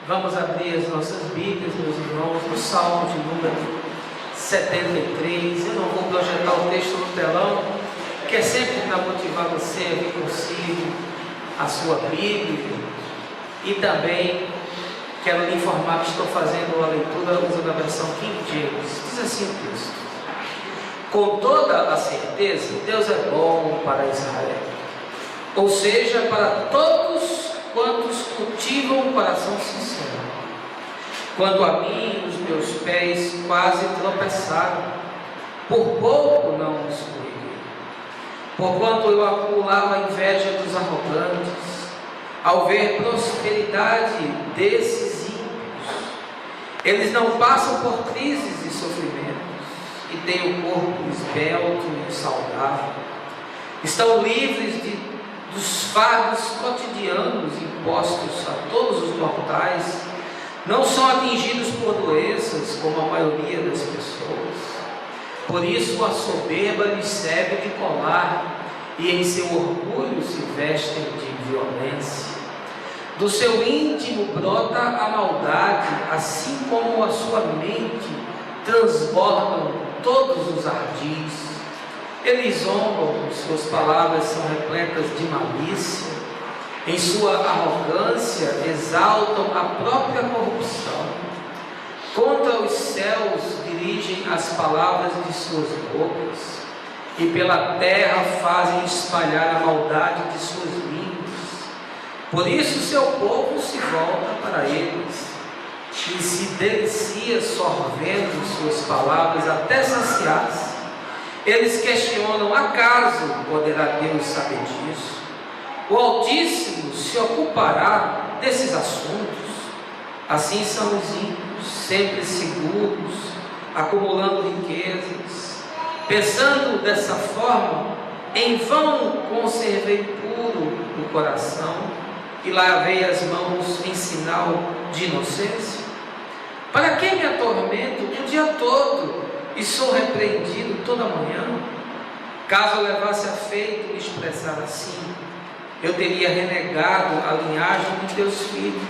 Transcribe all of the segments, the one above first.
Vamos abrir as nossas Bíblias, meus irmãos, no Salmo de número 73. Eu não vou projetar o texto no telão, que é sempre para motivar você a vir consigo a sua Bíblia. E também quero lhe informar que estou fazendo a leitura usando a versão King James. Diz assim o texto: com toda a certeza, Deus é bom para Israel, ou seja, para todos quantos cultivam o coração sincero. Quanto a mim, os meus pés quase tropeçaram, por pouco não os escorreguei. Porquanto eu acumulava a inveja dos arrogantes, ao ver prosperidade desses ímpios. Eles não passam por crises e sofrimentos, e têm o corpo esbelto e saudável. Estão livres dos fardos cotidianos impostos a todos os mortais. Não são atingidos por doenças, como a maioria das pessoas. Por isso a soberba lhes serve de colar, e em seu orgulho se vestem de violência. Do seu íntimo brota a maldade, assim como a sua mente transbordam todos os ardis. Eles zombam, suas palavras são repletas de malícia. Em sua arrogância exaltam a própria corrupção. Contra os céus dirigem as palavras de suas bocas, e pela terra fazem espalhar a maldade de suas línguas. Por isso seu povo se volta para eles, e se delicia sorvendo suas palavras até saciar-se. Eles questionam: acaso poderá Deus saber disso? O Altíssimo se ocupará desses assuntos? Assim são os ímpios, sempre seguros, acumulando riquezas. Pensando dessa forma, em vão conservei puro o coração e lavei as mãos em sinal de inocência. Para que me atormento o dia todo e sou repreendido toda manhã? Caso eu levasse a feito me expressar assim, eu teria renegado a linhagem de teus filhos.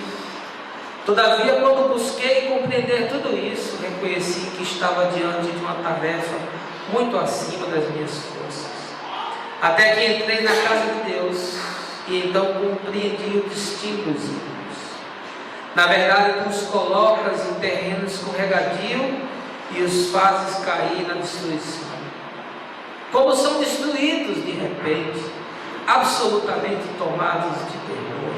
Todavia, quando busquei compreender tudo isso, reconheci que estava diante de uma tarefa muito acima das minhas forças. Até que entrei na casa de Deus, e então compreendi o destino dos ímpios. Na verdade, tu os colocas em terreno escorregadio e os fazes cair na destruição. Como são destruídos de repente, absolutamente tomados de terror.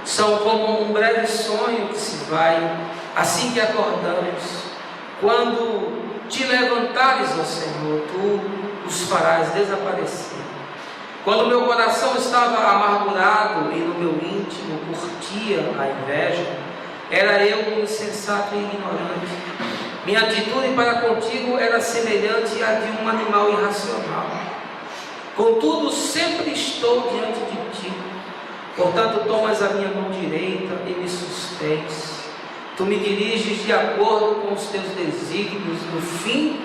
São como um breve sonho que se vai, assim que acordamos. Quando te levantares, ó Senhor, tu os farás desaparecer. Quando meu coração estava amargurado e no meu íntimo curtia a inveja, era eu um insensato e ignorante. Minha atitude para contigo era semelhante à de um animal irracional. Contudo, sempre estou diante de ti. Portanto, tomas a minha mão direita e me sustens. Tu me diriges de acordo com os teus desígnios. No fim,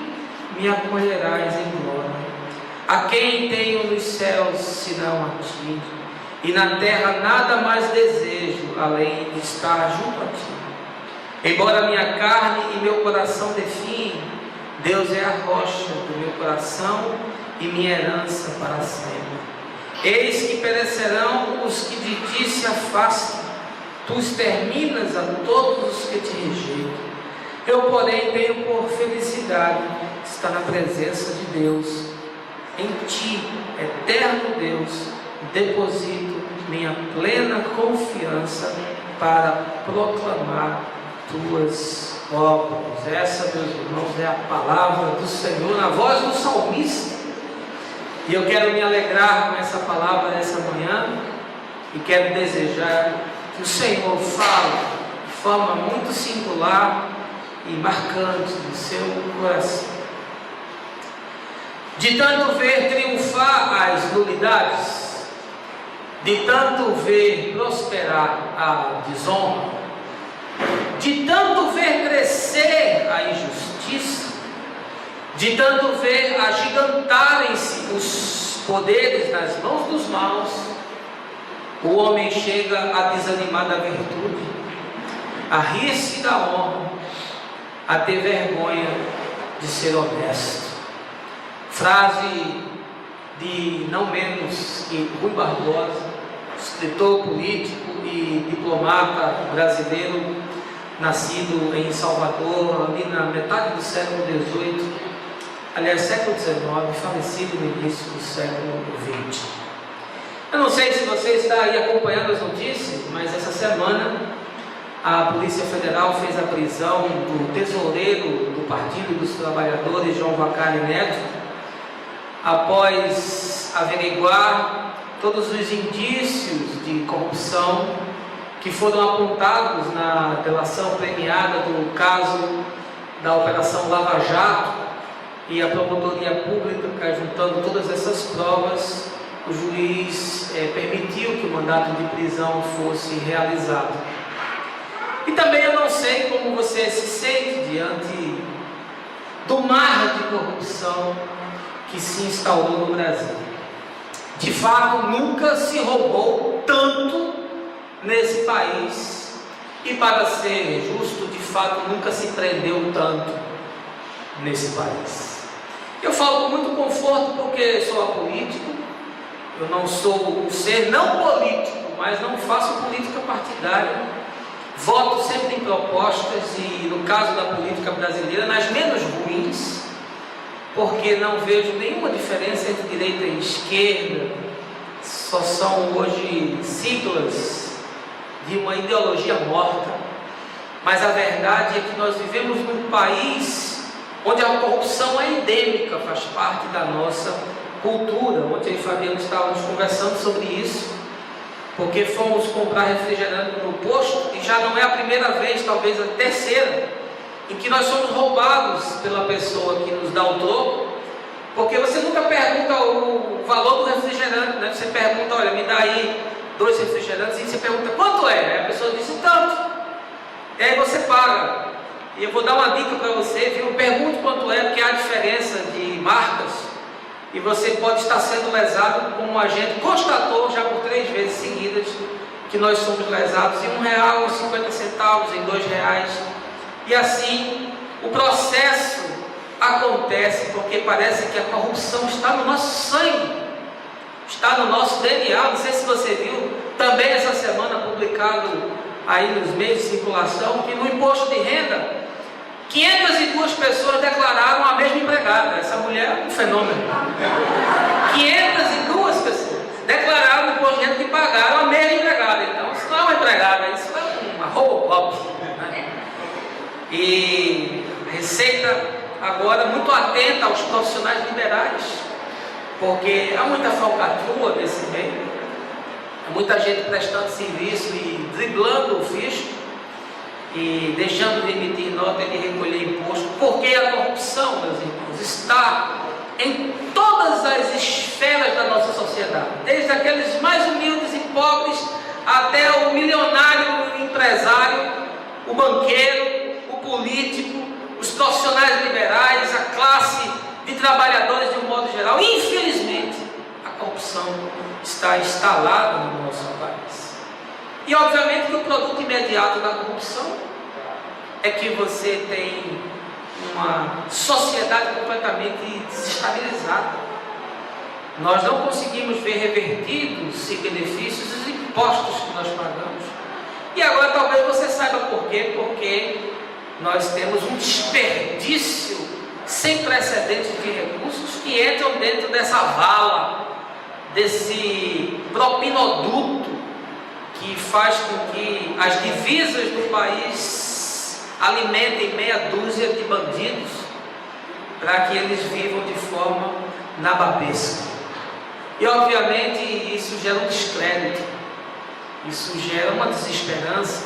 me acolherás em glória. A quem tenho nos céus, senão a ti? E na terra nada mais desejo, além de estar junto a ti. Embora minha carne e meu coração definhem, Deus é a rocha do meu coração e minha herança para sempre. Eis que perecerão os que de ti se afastam, tu exterminas a todos os que te rejeitam. Eu, porém, tenho por felicidade estar na presença de Deus. Em ti, eterno Deus, deposito minha plena confiança para proclamar tuas obras. Essa, meus irmãos, é a palavra do Senhor na voz do salmista. E eu quero me alegrar com essa palavra nessa manhã e quero desejar que o Senhor fale de forma muito singular e marcante no seu coração. De tanto ver triunfar as nulidades, de tanto ver prosperar a desonra, de tanto ver crescer a injustiça, de tanto ver agigantarem-se os poderes nas mãos dos maus, o homem chega a desanimar da virtude. a rir-se da honra, a ter vergonha de ser honesto. Frase de não menos que Rui Barbosa, escritor político e diplomata brasileiro, nascido em Salvador, ali na metade do século XVIII, aliás, século XIX, falecido no início do século XX. Eu não sei se você está aí acompanhando as notícias, mas essa semana a Polícia Federal fez a prisão do tesoureiro do Partido dos Trabalhadores, João Vacari Neto, após averiguar todos os indícios de corrupção que foram apontados na delação premiada do caso da Operação Lava Jato, e a Promotoria Pública, juntando todas essas provas, o juiz permitiu que o mandato de prisão fosse realizado. E também eu não sei como você se sente diante do mar de corrupção que se instaurou no Brasil. De fato, nunca se roubou tanto nesse país, e para ser justo, de fato, nunca se prendeu tanto nesse país. Eu falo com muito conforto porque sou apolítico, eu não sou um ser não político, mas não faço política partidária, voto sempre em propostas e, no caso da política brasileira, nas menos ruins, porque não vejo nenhuma diferença entre direita e esquerda, só são hoje siglas de uma ideologia morta. Mas a verdade é que nós vivemos num país onde a corrupção é endêmica, faz parte da nossa cultura. Ontem eu e Fabiano estávamos conversando sobre isso, porque fomos comprar refrigerante no posto e já não é a primeira vez, talvez a terceira, em que nós somos roubados pela pessoa que nos dá o troco, porque você nunca pergunta o valor do refrigerante, né? Você pergunta, olha, me dá aí 2 refrigerantes, e você pergunta, quanto é? Aí a pessoa diz, tanto. E aí você paga. E eu vou dar uma dica para você, viu? Pergunte quanto é, porque há diferença de marcas, e você pode estar sendo lesado, como a gente constatou já por 3 vezes seguidas, que nós somos lesados em R$1,50, em R$2. E assim, o processo acontece porque parece que a corrupção está no nosso sangue, está no nosso DNA. Não sei se você viu, também essa semana publicado aí nos meios de circulação, que no imposto de renda, 502 pessoas declararam a mesma empregada. Essa mulher é um fenômeno. 502 pessoas declararam no imposto de renda que pagaram a mesma empregada. Então, isso não é uma empregada, isso é uma Robocop, né? E a Receita agora muito atenta aos profissionais liberais, porque há muita falcatrua nesse meio, há muita gente prestando serviço e driblando o fisco e deixando de emitir nota e de recolher imposto, porque a corrupção, meus irmãos, está em todas as esferas da nossa sociedade, desde aqueles mais humildes e pobres até o milionário, o empresário, o banqueiro, o político, os profissionais liberais, a classe de trabalhadores de um modo geral. Infelizmente, a corrupção está instalada no nosso país. E obviamente que o produto imediato da corrupção é que você tem uma sociedade completamente desestabilizada. Nós não conseguimos ver revertidos e benefícios os impostos que nós pagamos. E agora talvez você saiba por quê, porque nós temos um desperdício sem precedentes de recursos que entram dentro dessa vala, desse propinoduto que faz com que as divisas do país alimentem meia dúzia de bandidos para que eles vivam de forma nababesca. E obviamente isso gera um descrédito, isso gera uma desesperança.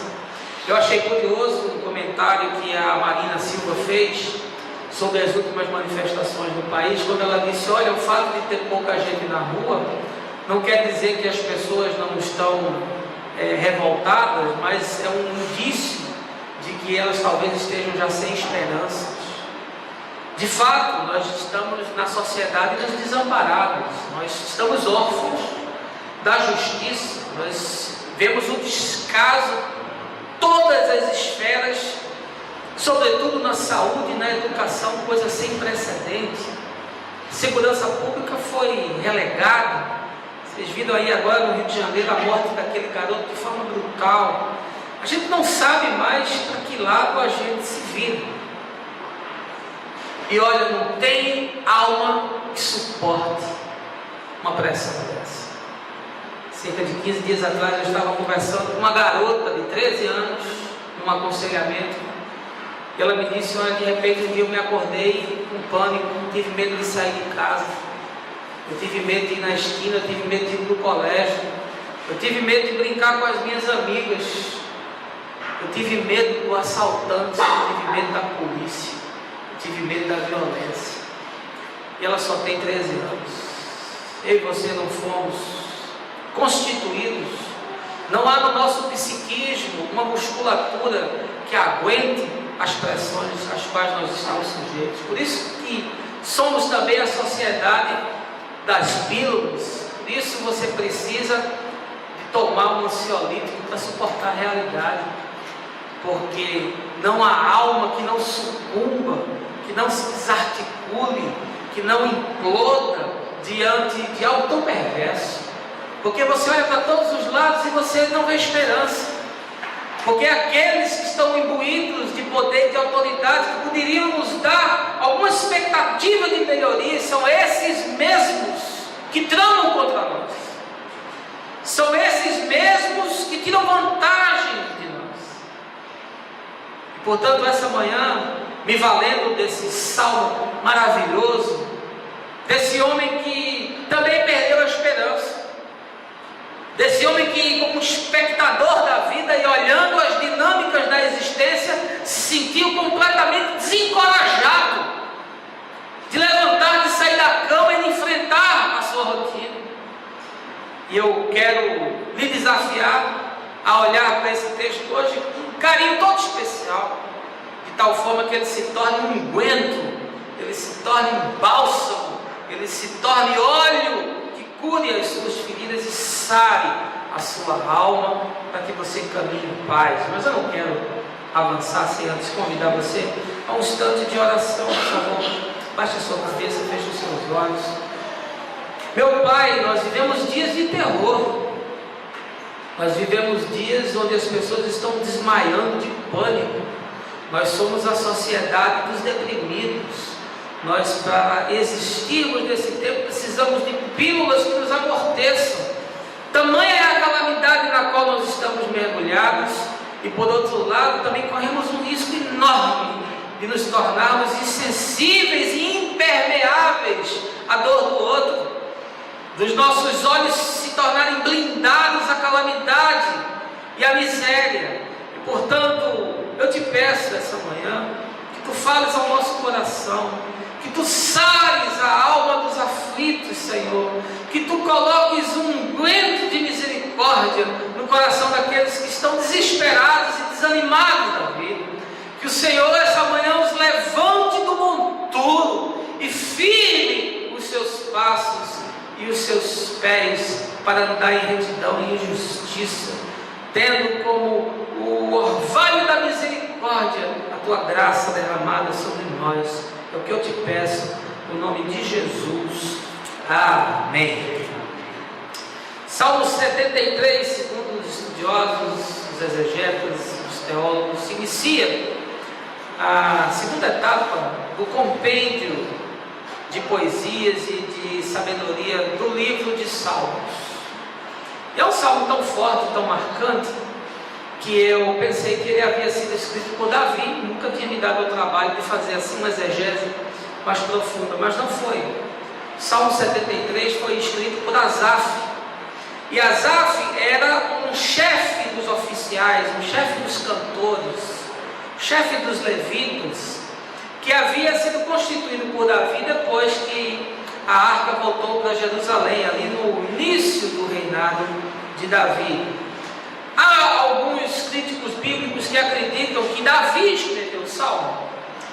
Eu achei curioso o comentário que a Marina Silva fez sobre as últimas manifestações no país, quando ela disse, olha, o fato de ter pouca gente na rua não quer dizer que as pessoas não estão revoltadas, mas é um indício de que elas talvez estejam já sem esperanças. De fato, nós estamos na sociedade dos desamparados, nós estamos órfãos da justiça, nós vemos o descaso todas as esferas, sobretudo na saúde e na educação, coisa sem precedentes. Segurança pública foi relegada. Vocês viram aí agora no Rio de Janeiro a morte daquele garoto de forma brutal. A gente não sabe mais para que lado a gente se vira. E olha, não tem alma que suporte uma pressão dessa. Cerca de 15 dias atrás eu estava conversando com uma garota de 13 anos, num aconselhamento, e ela me disse: olha, de repente um dia eu me acordei com pânico, tive medo de sair de casa, eu tive medo de ir na esquina, eu tive medo de ir no colégio, eu tive medo de brincar com as minhas amigas, eu tive medo do assaltante, eu tive medo da polícia, eu tive medo da violência. E ela só tem 13 anos. Eu e você não fomos constituídos, não há no nosso psiquismo uma musculatura que aguente as pressões às quais nós estamos sujeitos. Por isso que somos também a sociedade das pílulas. Por isso você precisa de tomar um ansiolítico para suportar a realidade, porque não há alma que não sucumba, que não se desarticule, que não imploda diante de algo tão perverso. Porque você olha para todos os lados e você não vê esperança. Porque aqueles que estão imbuídos de poder e de autoridade, que poderiam nos dar alguma expectativa de melhoria, são esses mesmos que tramam contra nós. São esses mesmos que tiram vantagem de nós. E, portanto, essa manhã, me valendo desse salmo maravilhoso, desse homem que também perdeu a esperança, desse homem que, como espectador da vida e olhando as dinâmicas da existência, se sentiu completamente desencorajado de levantar, de sair da cama e de enfrentar a sua rotina. E eu quero lhe desafiar a olhar para esse texto hoje com um carinho todo especial, de tal forma que ele se torne um unguento, ele se torne um bálsamo, ele se torne óleo que cure as suas feridas e sare a sua alma, para que você caminhe em paz. Mas eu não quero avançar sem antes convidar você a um instante de oração. Por favor, baixe a sua cabeça, feche os seus olhos. Meu Pai, nós vivemos dias de terror, nós vivemos dias onde as pessoas estão desmaiando de pânico. Nós somos a sociedade dos deprimidos. Nós, para existirmos nesse tempo, precisamos de pílulas que nos amorteçam. Tamanha é a calamidade na qual nós estamos mergulhados, e por outro lado, também corremos um risco enorme de nos tornarmos insensíveis e impermeáveis à dor do outro, dos nossos olhos se tornarem blindados à calamidade e à miséria. E, portanto, eu te peço essa manhã que tu fales ao nosso coração, que tu sares a alma dos aflitos, Senhor, que tu coloques um unguento de misericórdia no coração daqueles que estão desesperados e desanimados da vida. Que o Senhor essa manhã os levante do monturo e firme os seus passos e os seus pés para andar em retidão e em justiça, tendo como o orvalho da misericórdia a tua graça derramada sobre nós. É o que eu te peço, no nome de Jesus. Amém. Salmo 73, segundo os estudiosos, os exegetas, os teólogos, se inicia a segunda etapa do compêndio de poesias e de sabedoria do livro de Salmos. E é um salmo tão forte, tão marcante, que eu pensei que ele havia sido escrito por Davi. Nunca tinha me dado o trabalho de fazer assim uma exegese mais profunda, mas não foi. O Salmo 73 foi escrito por Asaf, e Asaf era um chefe dos oficiais, um chefe dos cantores, chefe dos levitas, que havia sido constituído por Davi depois que a arca voltou para Jerusalém, ali no início do reinado de Davi. Há alguns críticos bíblicos que acreditam que Davi escreveu o Salmo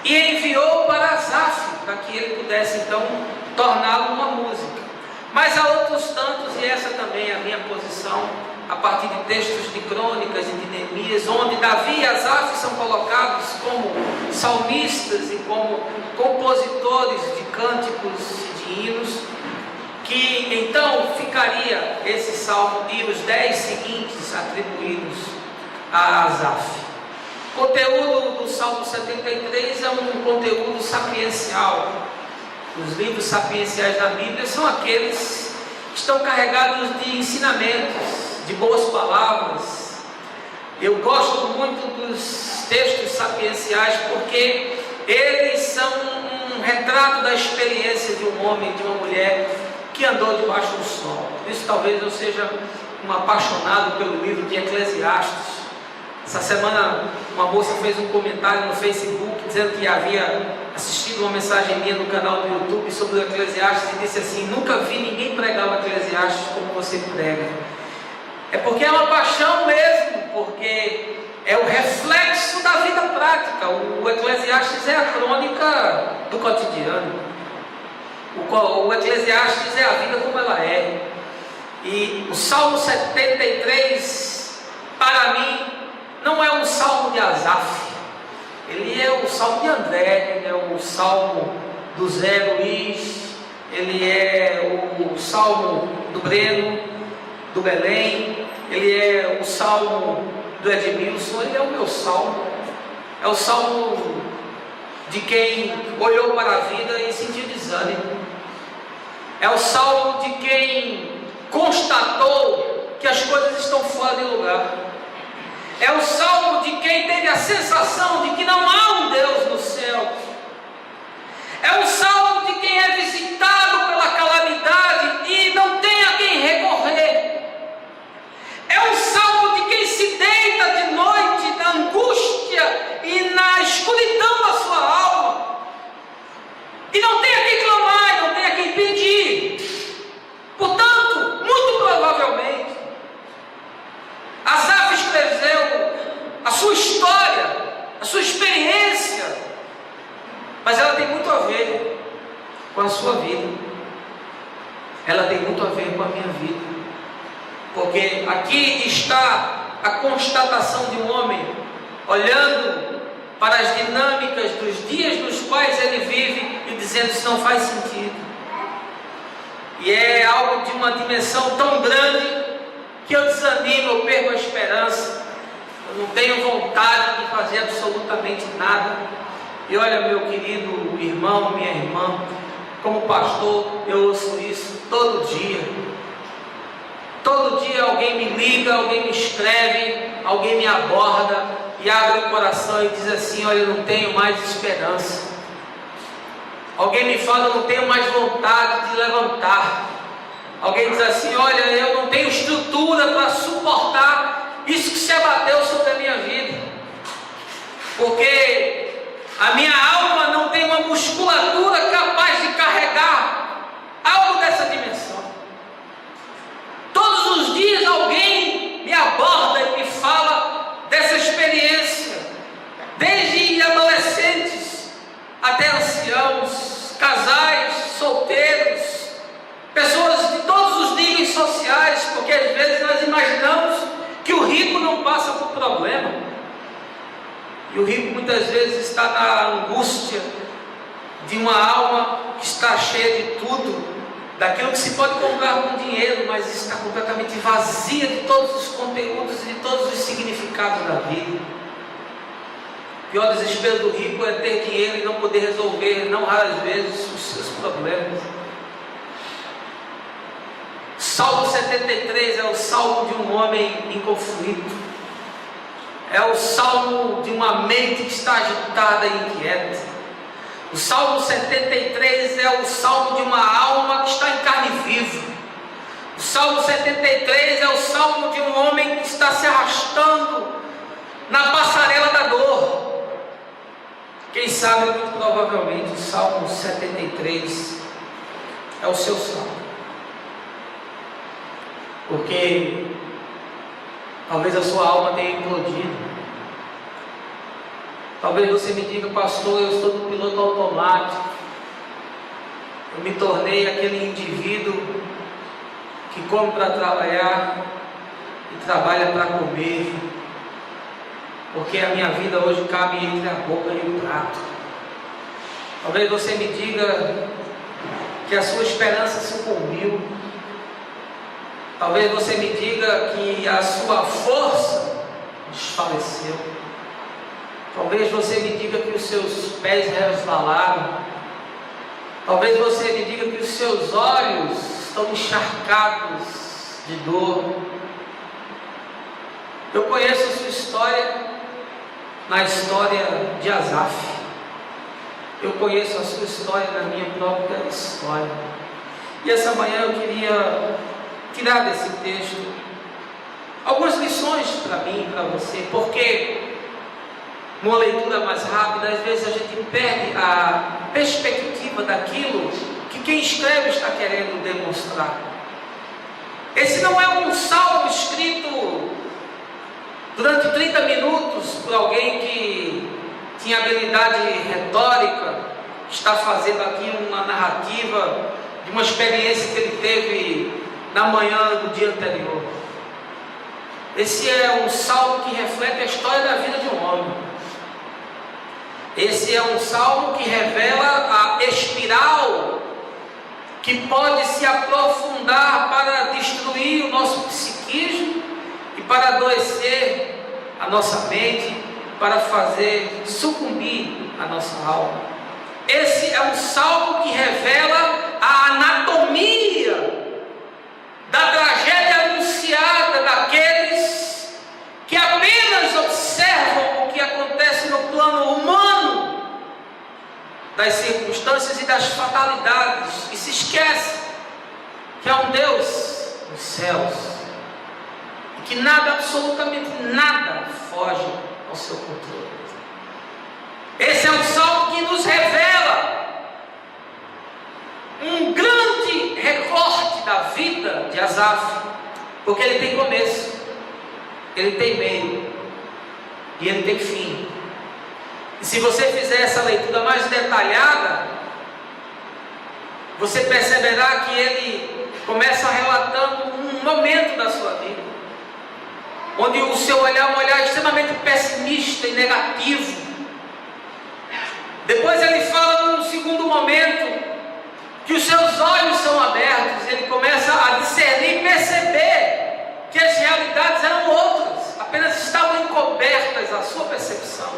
e enviou para Asaf, para que ele pudesse então torná-lo uma música. Mas há outros tantos, e essa também é a minha posição, a partir de textos de Crônicas e de Neemias, onde Davi e Asaf são colocados como salmistas e como compositores de cânticos e de hinos, que então ficaria esse salmo e os 10 seguintes atribuídos a Asaf. O conteúdo do Salmo 73 é um conteúdo sapiencial. Os livros sapienciais da Bíblia são aqueles que estão carregados de ensinamentos, de boas palavras. Eu gosto muito dos textos sapienciais porque eles são um retrato da experiência de um homem, de uma mulher que andou debaixo do sol. Por isso talvez eu seja um apaixonado pelo livro de Eclesiastes. Essa semana uma moça fez um comentário no Facebook dizendo que havia assistido uma mensagem minha no canal do YouTube sobre o Eclesiastes e disse assim: nunca vi ninguém pregar o Eclesiastes como você prega. É porque é uma paixão mesmo, porque é o reflexo da vida prática. O Eclesiastes é a crônica do cotidiano. O Eclesiastes é a vida como ela é. E o Salmo 73, para mim, não é um salmo de Asaf, ele é o salmo de André, ele é o salmo do Zé Luiz, ele é o salmo do Breno, do Belém, ele é o salmo do Edmilson, ele é o meu salmo, é o salmo de quem olhou para a vida e sentiu desânimo, é o salmo de quem constatou que as coisas estão fora de lugar. É o salmo de quem teve a sensação de que não há um Deus no céu. É o salmo de quem é visitado pela calamidade e não tem a quem recorrer. É o salmo de quem se deita de noite na angústia e na escuridão da sua alma e não tem a quem clamar, não tem a quem pedir. Portanto, muito provavelmente, Asaf escreveu a sua história, a sua experiência, mas ela tem muito a ver com a sua vida, ela tem muito a ver com a minha vida, porque aqui está a constatação de um homem, olhando para as dinâmicas dos dias nos quais ele vive e dizendo: isso não faz sentido, e é algo de uma dimensão tão grande que eu desanimo, eu perco a esperança, eu não tenho vontade de fazer absolutamente nada. E olha, meu querido irmão, minha irmã, como pastor, eu ouço isso todo dia. Todo dia alguém me liga, alguém me escreve, alguém me aborda e abre o coração e diz assim: olha, eu não tenho mais esperança. Alguém me fala: eu não tenho mais vontade de levantar. Alguém diz assim: olha, eu não tenho estrutura para suportar isso que se abateu sobre a minha vida, porque a minha alma não tem uma musculatura capaz de carregar algo dessa dimensão. Todos os dias alguém me aborda e me fala dessa experiência, desde adolescentes até anciãos, casais, solteiros, pessoas de todos os níveis sociais, porque às vezes nós imaginamos que o rico não passa por problema, e o rico muitas vezes está na angústia de uma alma que está cheia de tudo, daquilo que se pode comprar com dinheiro, mas está completamente vazia de todos os conteúdos e de todos os significados da vida. O pior desespero do rico é ter dinheiro e não poder resolver, não raras vezes, os seus problemas. Salmo 73 é o salmo de um homem em conflito, é o salmo de uma mente que está agitada e inquieta. O Salmo 73 é o salmo de uma alma que está em carne viva. O Salmo 73 é o salmo de um homem que está se arrastando na passarela da dor. Quem sabe, muito provavelmente, o Salmo 73 é o seu salmo, porque talvez a sua alma tenha implodido. Talvez você me diga: pastor, eu estou no piloto automático, eu me tornei aquele indivíduo que come para trabalhar e trabalha para comer, porque a minha vida hoje cabe entre a boca e o prato. Talvez você me diga que a sua esperança sucumbiu. Talvez você me diga que a sua força desfaleceu. Talvez você me diga que os seus pés resvalaram. Talvez você me diga que os seus olhos estão encharcados de dor. Eu conheço a sua história na história de Asaf. Eu conheço a sua história na minha própria história. E essa manhã eu queria tirar desse texto algumas lições para mim e para você, porque numa leitura mais rápida, às vezes a gente perde a perspectiva daquilo que quem escreve está querendo demonstrar. Esse não é um salmo escrito durante 30 minutos por alguém que tinha habilidade retórica, está fazendo aqui uma narrativa de uma experiência que ele teve na manhã do dia anterior. Esse é um salmo que reflete a história da vida de um homem. Esse é um salmo que revela a espiral que pode se aprofundar para destruir o nosso psiquismo e para adoecer a nossa mente, para fazer sucumbir a nossa alma. Esse é um salmo que revela a anatomia da tragédia anunciada daqueles que apenas observam o que acontece no plano humano, das circunstâncias e das fatalidades, e se esquece que há um Deus nos céus e que nada, absolutamente nada, foge ao seu controle. Esse é um salmo que nos revela um grande recorte da vida de Asaf, porque ele tem começo, ele tem meio e ele tem fim. E se você fizer essa leitura mais detalhada, você perceberá que ele começa relatando um momento da sua vida, onde o seu olhar é um olhar extremamente pessimista e negativo. Depois ele fala num segundo momento que os seus olhos são abertos, ele começa a discernir e perceber que as realidades eram outras, apenas estavam encobertas à sua percepção.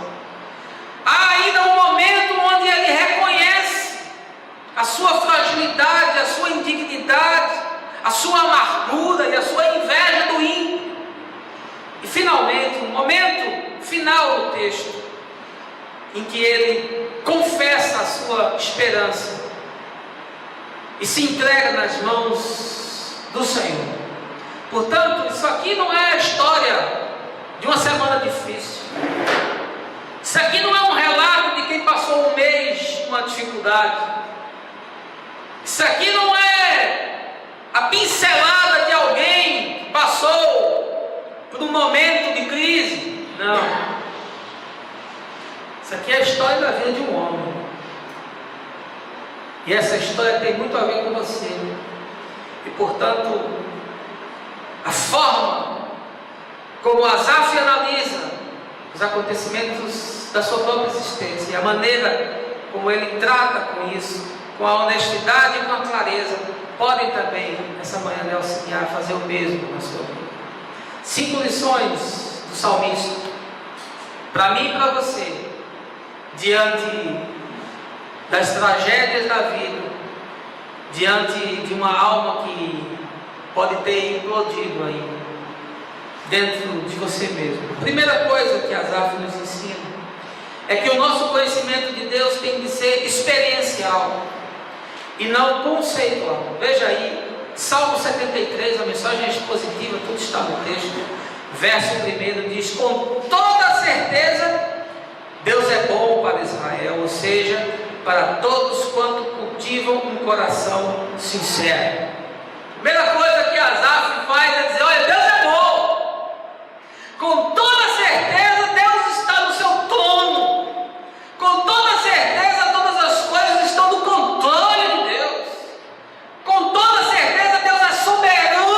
Há ainda um momento onde ele reconhece a sua fragilidade, a sua indignidade, a sua amargura e a sua inveja do ímpio. E finalmente, um momento final do texto, em que ele confessa a sua esperança e se entrega nas mãos do Senhor. Portanto, isso aqui não é a história de uma semana difícil. Isso aqui não é um relato de quem passou um mês numa dificuldade. Isso aqui não é a pincelada de alguém que passou por um momento de crise. Não. Isso aqui é a história da vida de um homem. E essa história tem muito a ver com você. E portanto, a forma como Asaf analisa os acontecimentos da sua própria existência e a maneira como ele trata com isso, com a honestidade e com a clareza, podem também, essa manhã, lhe auxiliar a fazer o mesmo na sua vida. 5 lições do salmista, para mim e para você, diante das tragédias da vida, diante de uma alma que pode ter implodido aí dentro de você mesmo. A primeira coisa que Asaf nos ensina é que o nosso conhecimento de Deus tem de ser experiencial e não conceitual. Veja aí, Salmo 73, a mensagem expositiva, tudo está no texto. Verso 1 diz: com toda certeza Deus é bom para Israel, ou seja, para todos quanto cultivam um coração sincero. A primeira coisa que Asaf faz é dizer: olha, Deus é bom. Com toda certeza Deus está no seu trono. Com toda certeza todas as coisas estão no controle de Deus. Com toda certeza Deus é soberano.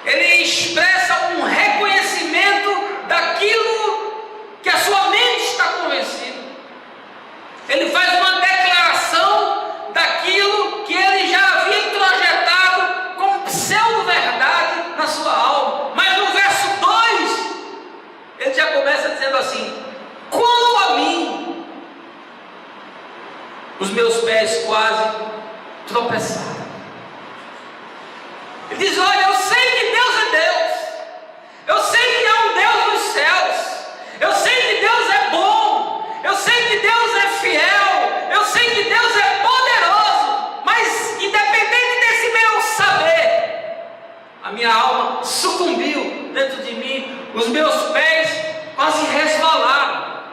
ele expressa um reconhecimento daquilo que a sua mente está convencida. Ele faz uma declaração daquilo que ele já havia introjetado como pseudo-verdade na sua alma. Mas no verso 2, ele já começa dizendo assim: quanto a mim, os meus pés quase tropeçaram. Ele diz: olha, eu sei que Deus é Deus, eu sei que há um Deus dos céus, eu sei que Deus é bom, eu sei que Deus é fiel, eu sei que Deus é poderoso, mas independente desse meu saber, a minha alma sucumbiu dentro de mim, os meus pés quase resvalaram.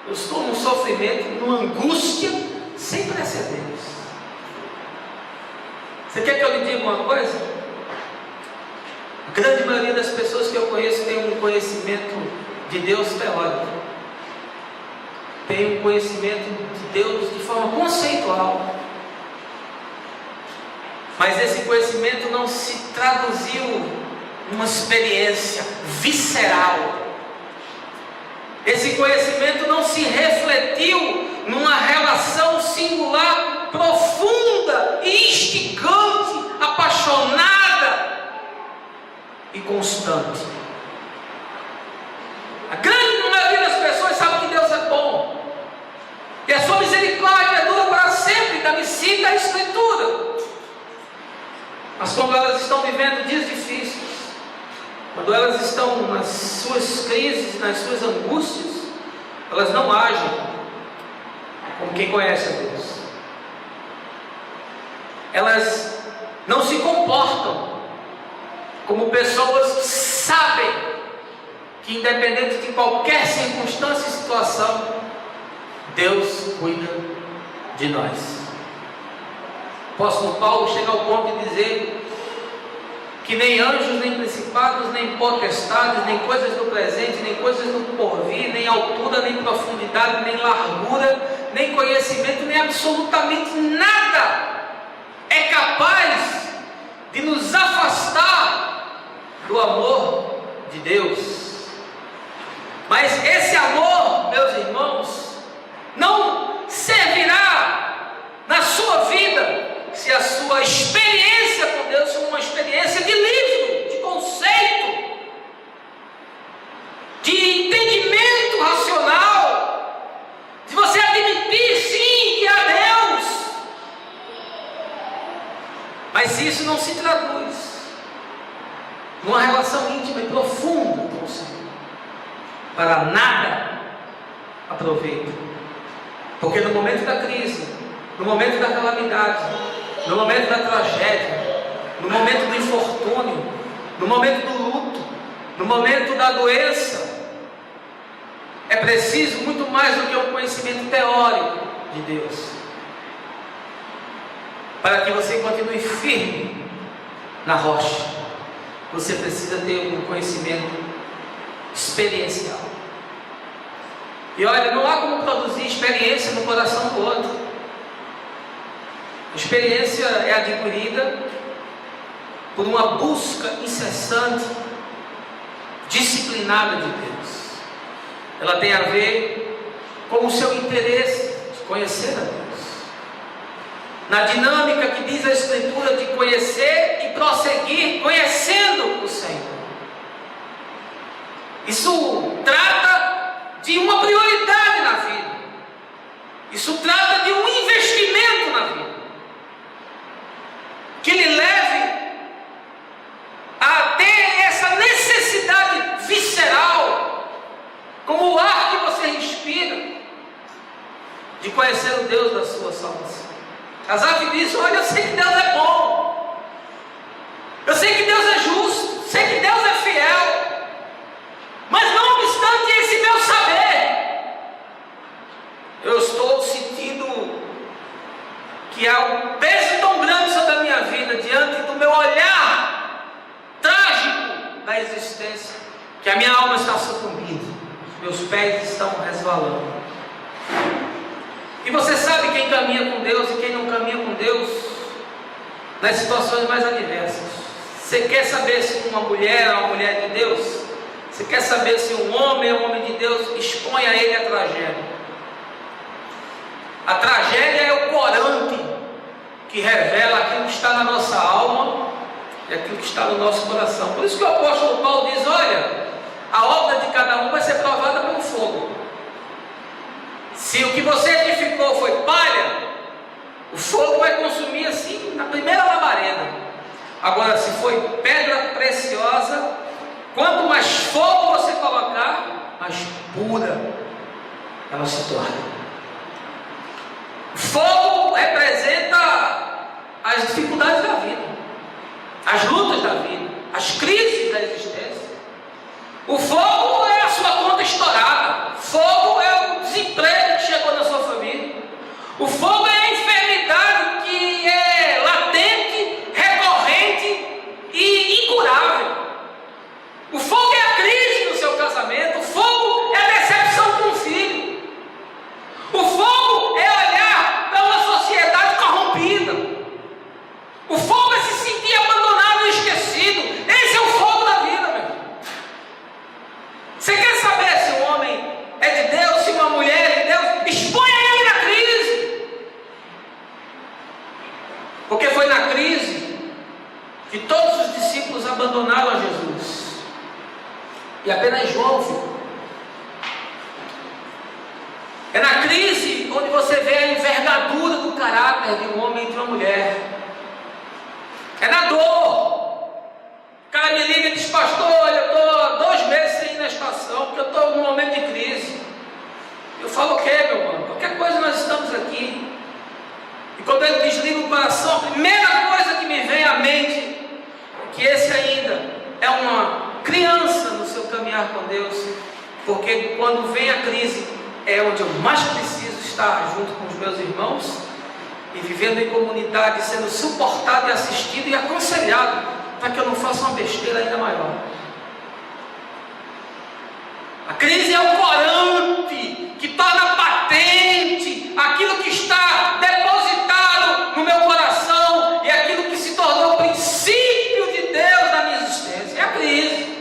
Eu estou num sofrimento, numa angústia sem precedentes. Você quer que eu lhe diga uma coisa? A grande maioria das pessoas que eu conheço tem um conhecimento de Deus teórico, tem um conhecimento de Deus de forma conceitual, mas esse conhecimento não se traduziu numa experiência visceral. Esse conhecimento não se refletiu numa relação singular, profunda e instigante, apaixonada e constante. A grande maioria das pessoas sabe que Deus é bom e a sua misericórdia dura para sempre, ainda me cita a Escritura. Mas quando elas estão vivendo dias difíceis, quando elas estão nas suas crises, nas suas angústias, elas não agem como quem conhece a Deus. Elas não se comportam como pessoas que sabem que, independente de qualquer circunstância e situação, Deus cuida de nós. O apóstolo Paulo chega ao ponto de dizer que nem anjos, nem principados, nem potestades, nem coisas do presente, nem coisas do porvir, nem altura, nem profundidade, nem largura, nem conhecimento, nem absolutamente nada é capaz de nos afastar do amor de Deus. Mas esse amor, meus irmãos, não servirá na sua vida se a sua experiência com Deus for uma experiência de livro, de conceito, de entendimento racional, de você admitir sim que há Deus, mas se isso não se traduz numa relação íntima e profunda com o Senhor, para nada aproveita. Porque no momento da crise, no momento da calamidade, no momento da tragédia, no momento do infortúnio, no momento do luto, no momento da doença, é preciso muito mais do que um conhecimento teórico de Deus, para que você continue firme na rocha. Você precisa ter um conhecimento experiencial. E olha, não há como produzir experiência no coração do outro. A experiência é adquirida por uma busca incessante, disciplinada de Deus. Ela tem a ver com o seu interesse de conhecer a Deus. Na dinâmica que diz a Escritura de conhecer e prosseguir conhecendo o Senhor. Isso trata de uma prioridade na vida. Isso trata de um investimento na vida, que lhe leve a ter essa necessidade visceral, como o ar que você respira, de conhecer o Deus da sua salvação. Asaf diz: olha, eu sei que Deus é bom, eu sei que Deus é justo, sei que Deus é fiel, mas não obstante esse meu saber, eu estou sentindo que há um peso tão grande sobre a minha vida, diante do meu olhar trágico da existência, que a minha alma está sucumbindo, meus pés estão resvalando. E você sabe quem caminha com Deus e quem não caminha com Deus nas situações mais adversas. Você quer saber se uma mulher é uma mulher de Deus? Você quer saber se um homem é um homem de Deus? Exponha a ele a tragédia. A tragédia é o corante que revela aquilo que está na nossa alma e aquilo que está no nosso coração. Por isso que o apóstolo Paulo diz: olha, a obra de cada um vai ser provada pelo fogo. Se o que você edificou foi palha, o fogo vai consumir assim na primeira labareda. Agora, se foi pedra preciosa, quanto mais fogo você colocar, mais pura ela se torna. Fogo representa as dificuldades da vida, as lutas da vida, as crises da existência. O fogo é a sua conta estourada. Fogo é o desemprego que chegou na sua família. O fogo é a enfermidade que é latente, recorrente e incurável. O fogo é a crise no seu casamento. O fogo é a decepção com o filho. O fogo é olhar para uma sociedade corrompida. O fogo é se sentir abandonado e esquecido. Esse é o fogo da vida, meu irmão. Você quer saber se um homem é de Deus, se uma mulher é de Deus? Exponha ele na crise. Porque foi na crise que todos os discípulos abandonaram a Jesus. E apenas João ficou. É na crise onde você vê a envergadura do caráter de um homem e de uma mulher. É na dor. O cara me liga e diz: pastor, eu estou 2 meses sem ir na estação, porque eu estou num momento de crise. Eu falo: o que, meu irmão? Qualquer coisa, nós estamos aqui. E quando ele desliga o coração, a primeira coisa que me vem à mente é que esse ainda é uma criança no seu caminhar com Deus. Porque quando vem a crise, é onde eu mais preciso estar junto com os meus irmãos e vivendo em comunidade, sendo suportado e assistido e aconselhado, para que eu não faça uma besteira ainda maior. A crise é o corante que torna patente aquilo que está depositado no meu coração e aquilo que se tornou o princípio de Deus na minha existência. É a crise.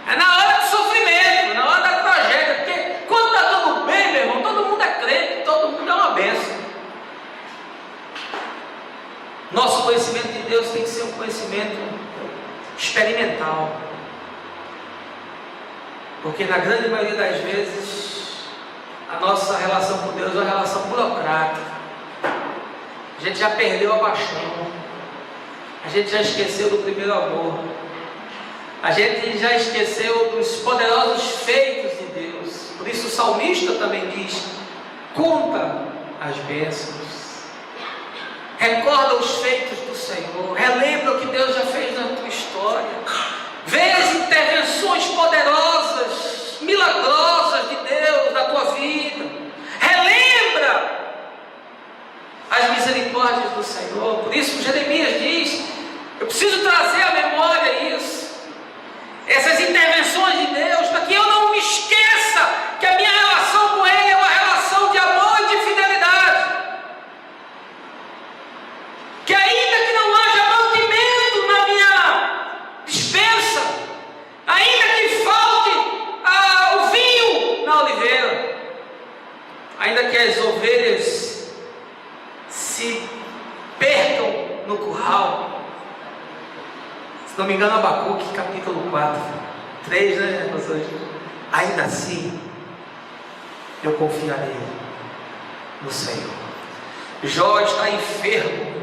É na hora do sofrimento, na hora da tragédia. Porque quando está tudo bem, meu irmão, todo mundo é crente, todo mundo é uma bênção. Nosso conhecimento de Deus tem que ser um conhecimento experimental. Porque na grande maioria das vezes, a nossa relação com Deus é uma relação burocrática. A gente já perdeu a paixão. A gente já esqueceu do primeiro amor. A gente já esqueceu dos poderosos feitos de Deus. Por isso o salmista também diz: conta as bênçãos, recorda os feitos do Senhor, relembra o que Deus já fez na tua história, vê as intervenções poderosas, milagrosas de Deus na tua vida, relembra as misericórdias do Senhor. Por isso Jeremias diz: eu preciso trazer à memória isso, essas intervenções de Deus, para que eu não me esqueça que a minha relação com Ele é uma relação de amor e de fidelidade. Que ainda que não haja mantimento na minha despensa, ainda que falte o vinho na oliveira, ainda que as ovelhas se percam no curral. Se não me engano, Abacuque, capítulo 4, 3, né, pastor? Ainda assim, eu confiarei no Senhor. Jó está enfermo,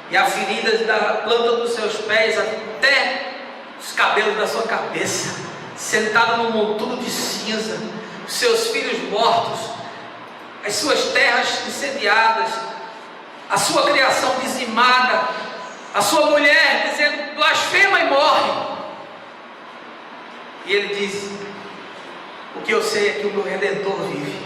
e há feridas da planta dos seus pés até os cabelos da sua cabeça, sentado num monturo de cinza, os seus filhos mortos, as suas terras incendiadas, a sua criação dizimada, a sua mulher dizendo: blasfema e morre. E ele diz: o que eu sei é que o meu Redentor vive,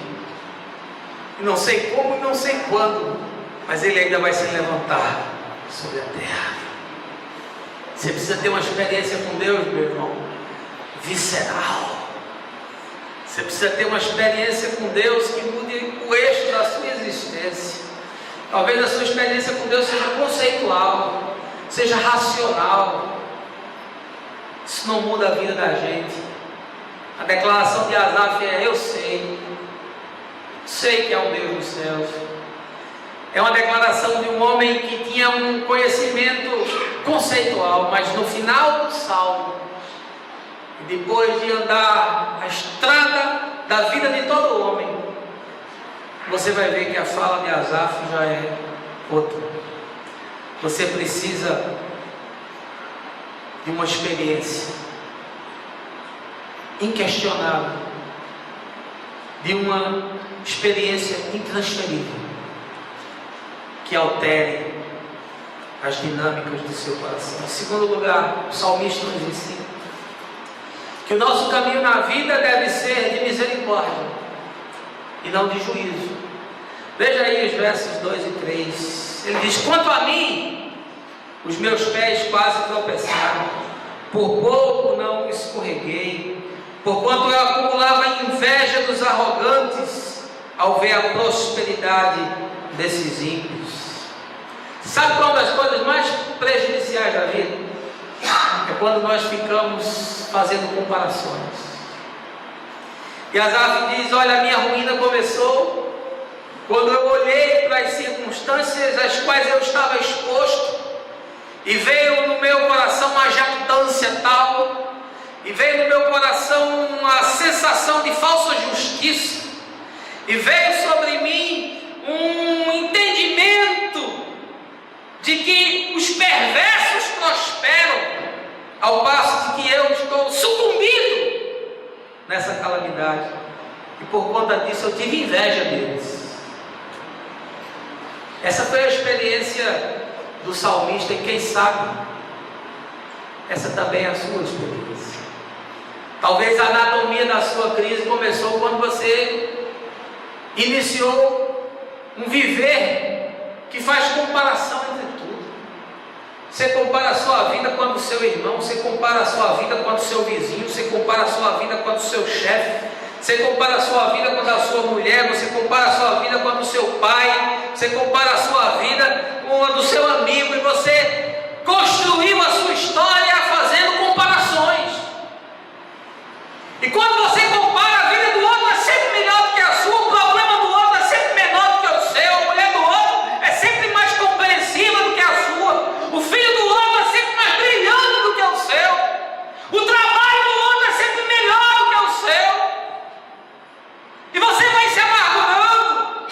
e não sei como e não sei quando, mas ele ainda vai se levantar sobre a terra. Você precisa ter uma experiência com Deus, meu irmão, visceral. Você precisa ter uma experiência com Deus que mude o eixo da sua existência. Talvez a sua experiência com Deus seja conceitual. seja racional. Isso não muda a vida da gente. A declaração de Asaf é: eu sei que é um Deus dos céus. É uma declaração de um homem que tinha um conhecimento conceitual, mas no final do salmo, depois de andar a estrada da vida de todo homem, você vai ver que a fala de Asaf já é outra. Você precisa de uma experiência inquestionável, de uma experiência intransferível, que altere as dinâmicas do seu coração. Em segundo lugar, o salmista nos ensina que o nosso caminho na vida deve ser de misericórdia e não de juízo. Veja aí os versos 2 e 3. Ele diz: quanto a mim, os meus pés quase tropeçaram, por pouco não escorreguei, porquanto eu acumulava inveja dos arrogantes ao ver a prosperidade desses ímpios. Sabe qual das coisas mais prejudiciais da vida? É quando nós ficamos fazendo comparações. E Asaf diz: olha, a minha ruína começou quando eu olhei para as circunstâncias às quais eu estava exposto, e veio no meu coração uma jactância tal, e veio no meu coração uma sensação de falsa justiça, e veio sobre mim um entendimento de que os perversos prosperam, ao passo de que eu estou sucumbido nessa calamidade, e por conta disso eu tive inveja deles. Essa foi a experiência do salmista, e quem sabe essa também é a sua experiência. Talvez a anatomia da sua crise começou quando você iniciou um viver que faz comparação entre tudo. Você compara a sua vida com a do seu irmão, você compara a sua vida com a do seu vizinho, você compara a sua vida com a do seu chefe, você compara a sua vida com a da sua mulher, você compara a sua vida com a do seu pai, você compara a sua vida com a do seu amigo, e você construiu a sua história fazendo comparações. E quando você compara, a vida do outro é sempre melhor do que a sua, o problema do outro é sempre menor do que o seu, a mulher do outro é sempre mais compreensiva do que a sua, o filho do outro é sempre mais brilhante do que o seu, o trabalho do outro é sempre melhor do que o seu. E você vai se amargurando,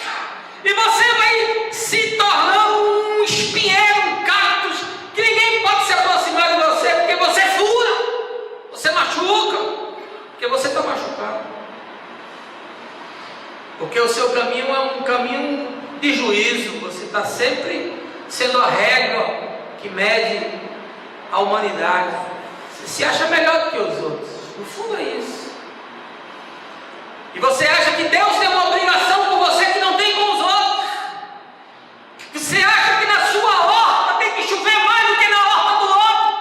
e você vai se tornando um espinheiro, um cactus, que ninguém pode se aproximar de você, porque você fura, você machuca, porque você está machucado. Porque o seu caminho é um caminho de juízo, você está sempre sendo a régua que mede a humanidade. Você se acha melhor do que os outros, no fundo é isso. E você acha que Deus tem uma obrigação com você que não tem com os outros. Você acha que na sua horta tem que chover mais do que na horta do outro.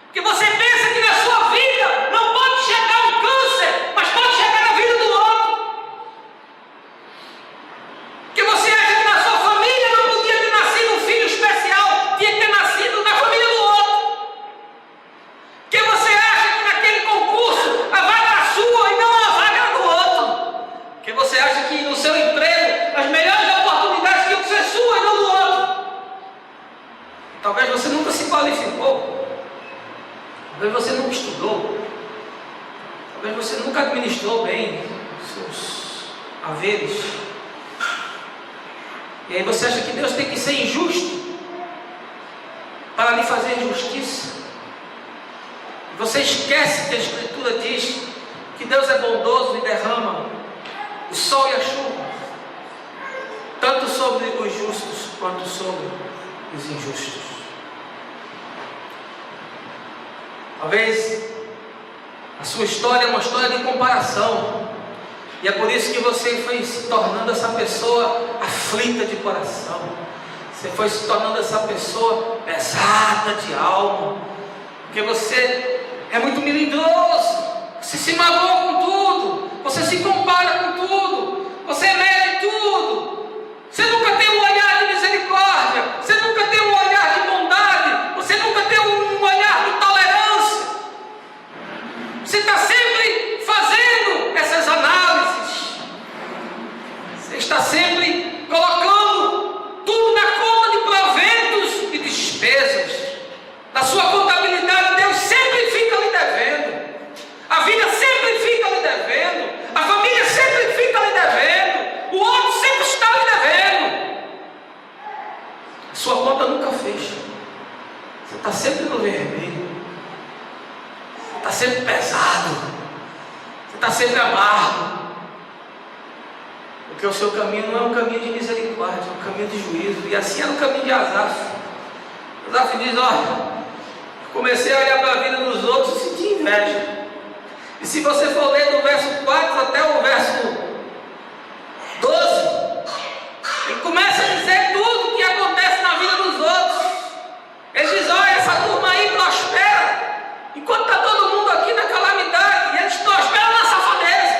Porque você pensa que na sua vida não pode chegar um câncer, mas pode chegar na vida do outro. Porque você acha que na sua família não podia ter nascido um filho especial, tinha que ter nascido na família do outro. Porque você acha que naquele concurso a vaga era sua e não a vaga do outro. Porque você acha que no seu emprego as melhores oportunidades tinham que ser suas e não do outro. Talvez você nunca se qualificou, talvez você nunca estudou, talvez você nunca administrou bem os seus haveres. E aí você acha que Deus tem que ser injusto para lhe fazer justiça. Você esquece que a Escritura diz que Deus é bondoso e derrama o sol e a chuva, tanto sobre os justos quanto sobre os injustos. Talvez a sua história é uma história de comparação, e é por isso que você foi se tornando essa pessoa aflita de coração, você foi se tornando essa pessoa pesada de alma, porque você é muito melindroso, você se magoa com tudo, você se compara com tudo, você mede tudo, você nunca tem um olhar de misericórdia, você nunca tem um olhar de bondade, está sempre no vermelho, está sempre pesado, você está sempre amargo, porque o seu caminho não é um caminho de misericórdia, é um caminho de juízo. E assim era o caminho de Asaf. Asaf diz: olha, comecei a olhar para a vida dos outros e senti inveja. E se você for ler do verso 4 até o verso 12, ele começa a dizer tudo o que acontece na vida dos outros. Ele diz: olha, essa turma aí prospera, enquanto está todo mundo aqui na calamidade, e eles prosperam na safadeza.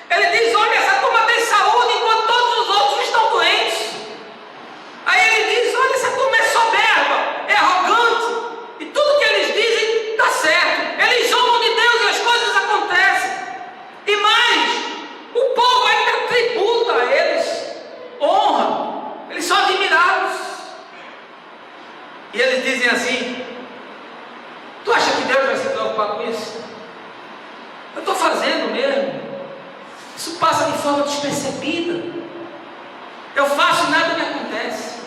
Ele diz: olha, essa turma tem saúde, enquanto todos os outros estão doentes. Aí ele diz: olha, essa turma é soberba, é arrogante, e tudo que eles dizem está certo. Eles zombam de Deus e as coisas acontecem. E mais, o povo ainda tributa a eles honra, eles são admirados. E eles dizem assim: tu acha que Deus vai se preocupar com isso? Eu estou fazendo mesmo, isso passa de forma despercebida, eu faço e nada me acontece.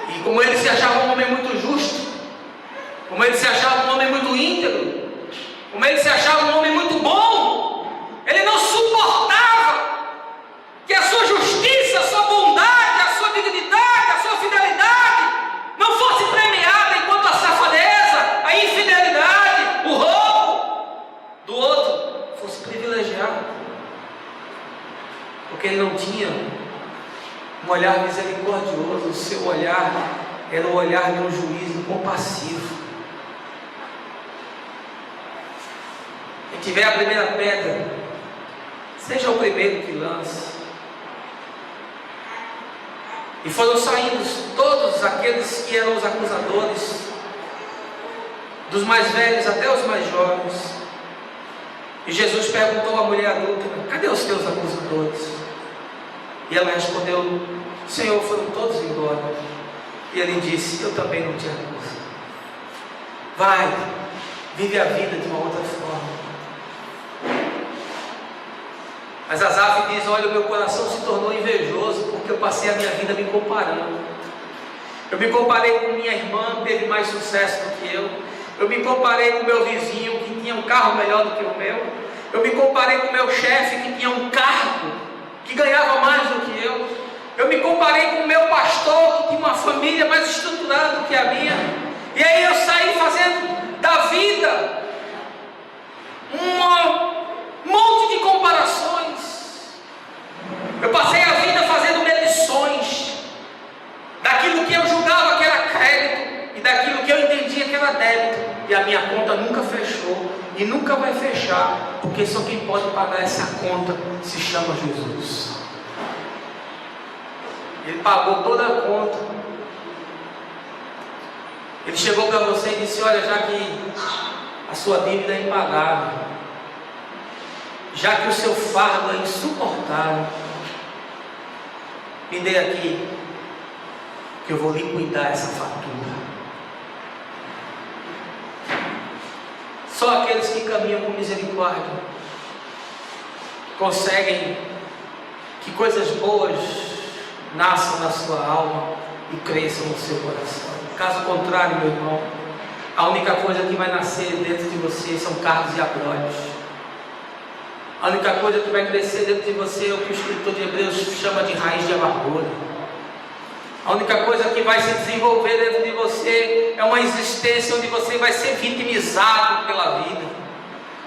E como ele se achava um homem muito justo, como ele se achava um homem muito íntegro, como ele se achava um homem muito bom, ele não suportava que a sua justiça, a sua bondade, a sua dignidade, a sua fidelidade não fosse premiada, enquanto a safadeza, a infidelidade, o roubo do outro fosse privilegiado. Porque ele não tinha um olhar misericordioso, o seu olhar era o olhar de um juiz incompassivo. Quem tiver a primeira pedra, seja o primeiro que lance. E foram saindo todos aqueles que eram os acusadores, dos mais velhos até os mais jovens. E Jesus perguntou à mulher adulta: cadê os teus acusadores? E ela respondeu: Senhor, foram todos embora. E ele disse: eu também não te acuso. Vai, vive a vida de uma outra forma. Mas Asaf diz: olha, o meu coração se tornou invejoso, porque eu passei a minha vida me comparando. Eu me comparei com minha irmã, que teve mais sucesso do que eu. Eu me comparei com meu vizinho, que tinha um carro melhor do que o meu. Eu me comparei com meu chefe, que tinha um cargo, que ganhava mais do que eu. Eu me comparei com o meu pastor, que tinha uma família mais estruturada do que a minha. E aí eu saí fazendo da vida um monte de comparações. Eu passei a vida fazendo medições daquilo que eu julgava que era crédito e daquilo que eu entendia que era débito. E a minha conta nunca fechou e nunca vai fechar, porque só quem pode pagar essa conta se chama Jesus. Ele pagou toda a conta. Ele chegou para você e disse: olha, já que a sua dívida é impagável, já que o seu fardo é insuportável, me dê aqui, que eu vou liquidar essa fatura. Só aqueles que caminham com misericórdia conseguem que coisas boas nasçam na sua alma e cresçam no seu coração. Caso contrário, meu irmão, a única coisa que vai nascer dentro de você são cardos e abrolhos. A única coisa que vai crescer dentro de você é o que o escritor de Hebreus chama de raiz de amargura. A única coisa que vai se desenvolver dentro de você é uma existência onde você vai ser vitimizado pela vida,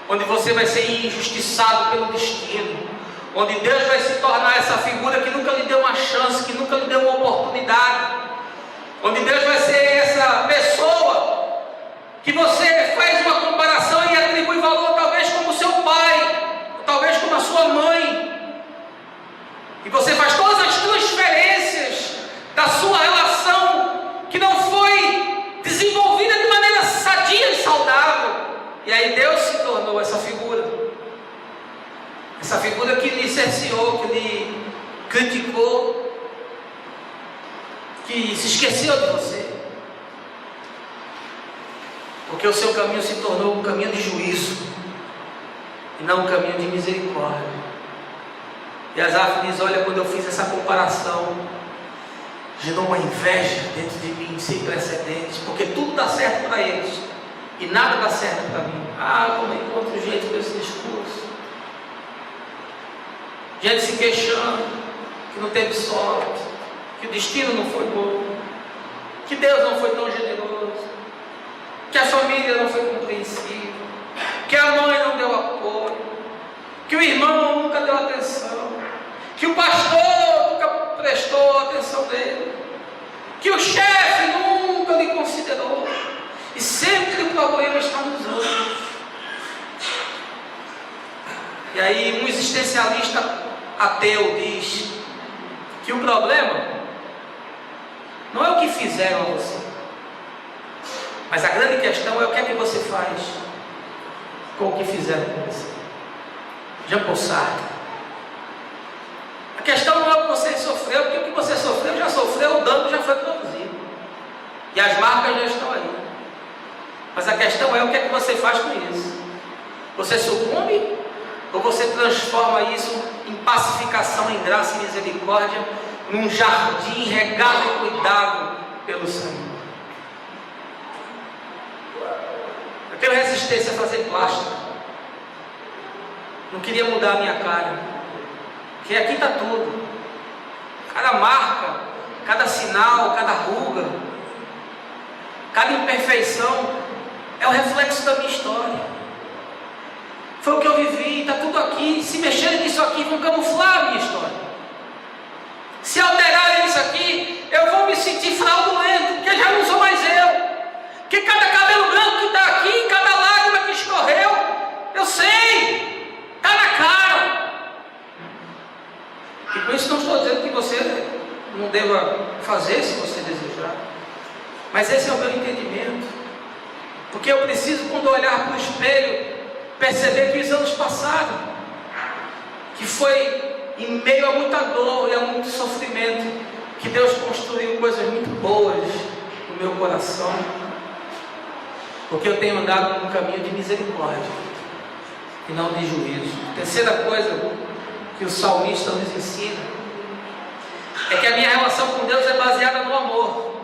onde você vai ser injustiçado pelo destino, onde Deus vai se tornar essa figura que nunca lhe deu uma chance, que nunca lhe deu uma oportunidade, onde Deus vai ser essa pessoa que você faz uma comparação e atribui valor talvez como seu pai, talvez como a sua mãe, e você faz todas as transferências da sua relação que não foi desenvolvida de maneira sadia e saudável, e aí Deus se tornou essa figura que lhe cerceou, que lhe criticou, que se esqueceu de você, porque o seu caminho se tornou um caminho de juízo e não um caminho de misericórdia. E Asaf diz: olha, quando eu fiz essa comparação, gerou uma inveja dentro de mim sem precedentes, porque tudo dá certo para eles e nada dá certo para mim. Como eu encontro gente com esse discurso, gente se queixando que não teve sorte, que o destino não foi bom, que Deus não foi tão generoso, que a família não foi compreensível, que a mãe não deu apoio, que o irmão nunca deu atenção, que o pastor nunca prestou atenção dele, que o chefe nunca lhe considerou, e sempre o problema está nos outros. E aí um existencialista ateu diz que o problema não é o que fizeram a você, mas a grande questão é o que é que você faz com o que fizeram com você. Jean Paul Sartre. A questão não é o que você sofreu, porque o que você sofreu já sofreu, o dano já foi produzido e as marcas já estão aí. Mas a questão é o que é que você faz com isso. Você sucumbe ou você transforma isso em pacificação, em graça e misericórdia, num jardim regado e cuidado pelo Senhor? Eu tenho resistência a fazer plástico. Não queria mudar a minha cara, porque aqui está tudo. Cada marca, cada sinal, cada ruga, cada imperfeição é o reflexo da minha história. Foi o que eu vivi, está tudo aqui. Se mexerem nisso aqui, vão camuflar a minha história. Se alterarem isso aqui, eu vou me sentir fraudulento, porque já não sou mais eu. Porque cada cabelo branco que está aqui, cada lágrima que escorreu, eu sei, está na cara. E com isso não estou dizendo que você não deva fazer se você desejar, mas esse é o meu entendimento. Porque eu preciso, quando olhar para o espelho, perceber que os anos passaram, que foi em meio a muita dor e a muito sofrimento, que Deus construiu coisas muito boas no meu coração, porque eu tenho andado num caminho de misericórdia e não de juízo. Terceira coisa que o salmista nos ensina é que a minha relação com Deus é baseada no amor,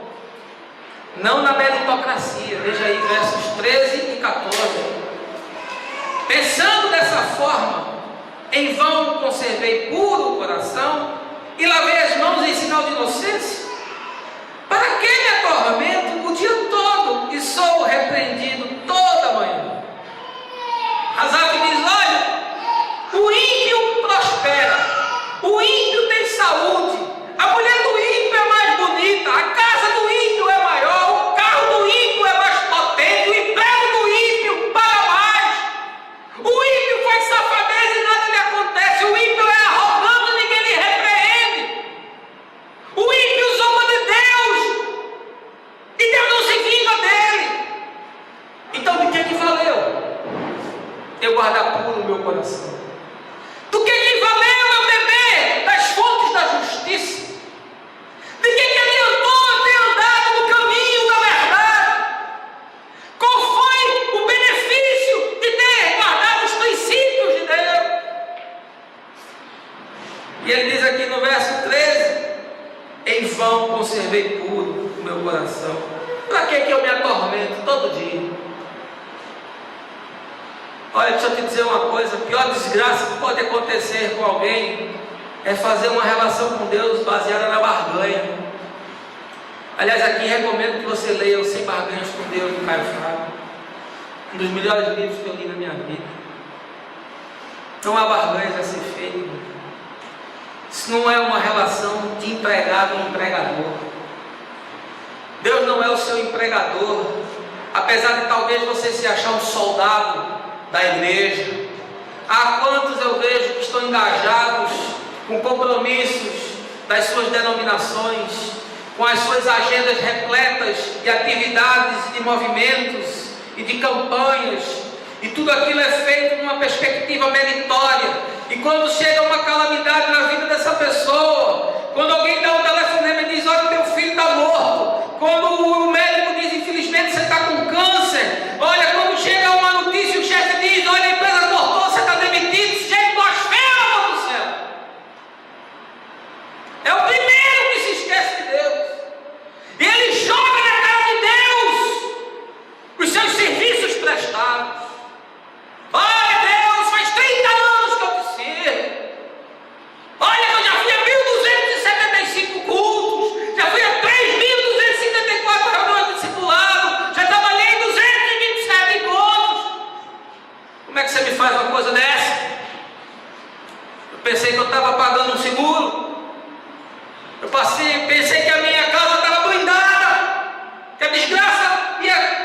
não na meritocracia. Veja aí versos 13 e 14. Pensando dessa forma, em vão conservei puro o coração e lavei as mãos em sinal de inocência. Para que me atormento o dia todo e sou repreendido toda manhã? Asaf diz: olha, o ímpio prospera, o ímpio tem saúde, a mulher do ímpio é mais bonita, a casa do ímpio é maior, o carro do ímpio é mais potente, o emprego do ímpio paga mais. O ímpio faz safadeza e nada lhe acontece. O ímpio é arrogante e ninguém lhe repreende. O ímpio zomba de Deus e Deus não se vinga dele. Então de que valeu eu guardar puro o meu coração? Do que valeu eu beber das fontes da justiça? De que adiantou eu ter andado no caminho da verdade? Qual foi o benefício de ter guardado os princípios de Deus? E ele diz aqui no verso 13: em vão conservei puro o meu coração. Para que eu me atormento todo dia? Olha, deixa eu te dizer uma coisa: a pior desgraça que pode acontecer com alguém é fazer uma relação com Deus baseada na barganha. Aliás, aqui recomendo que você leia o Sem Barganhas com Deus, do Caio Fábio, um dos melhores livros que eu li na minha vida. Não há barganhas a ser feito. Isso não é uma relação de empregado e empregador. Deus não é o seu empregador, apesar de talvez você se achar um soldado da igreja. Há quantos eu vejo que estão engajados com compromissos das suas denominações, com as suas agendas repletas de atividades, de movimentos e de campanhas, e tudo aquilo é feito numa perspectiva meritória. E quando chega uma calamidade na vida dessa pessoa, quando alguém dá um telefonema e diz: olha, teu filho está morto, quando o médico diz: infelizmente você está com câncer, olha, quando chega uma notícia, o chefe diz: olha, a empresa cortou, você está demitido, gente, blasfema do céu. É o primeiro que se esquece de Deus.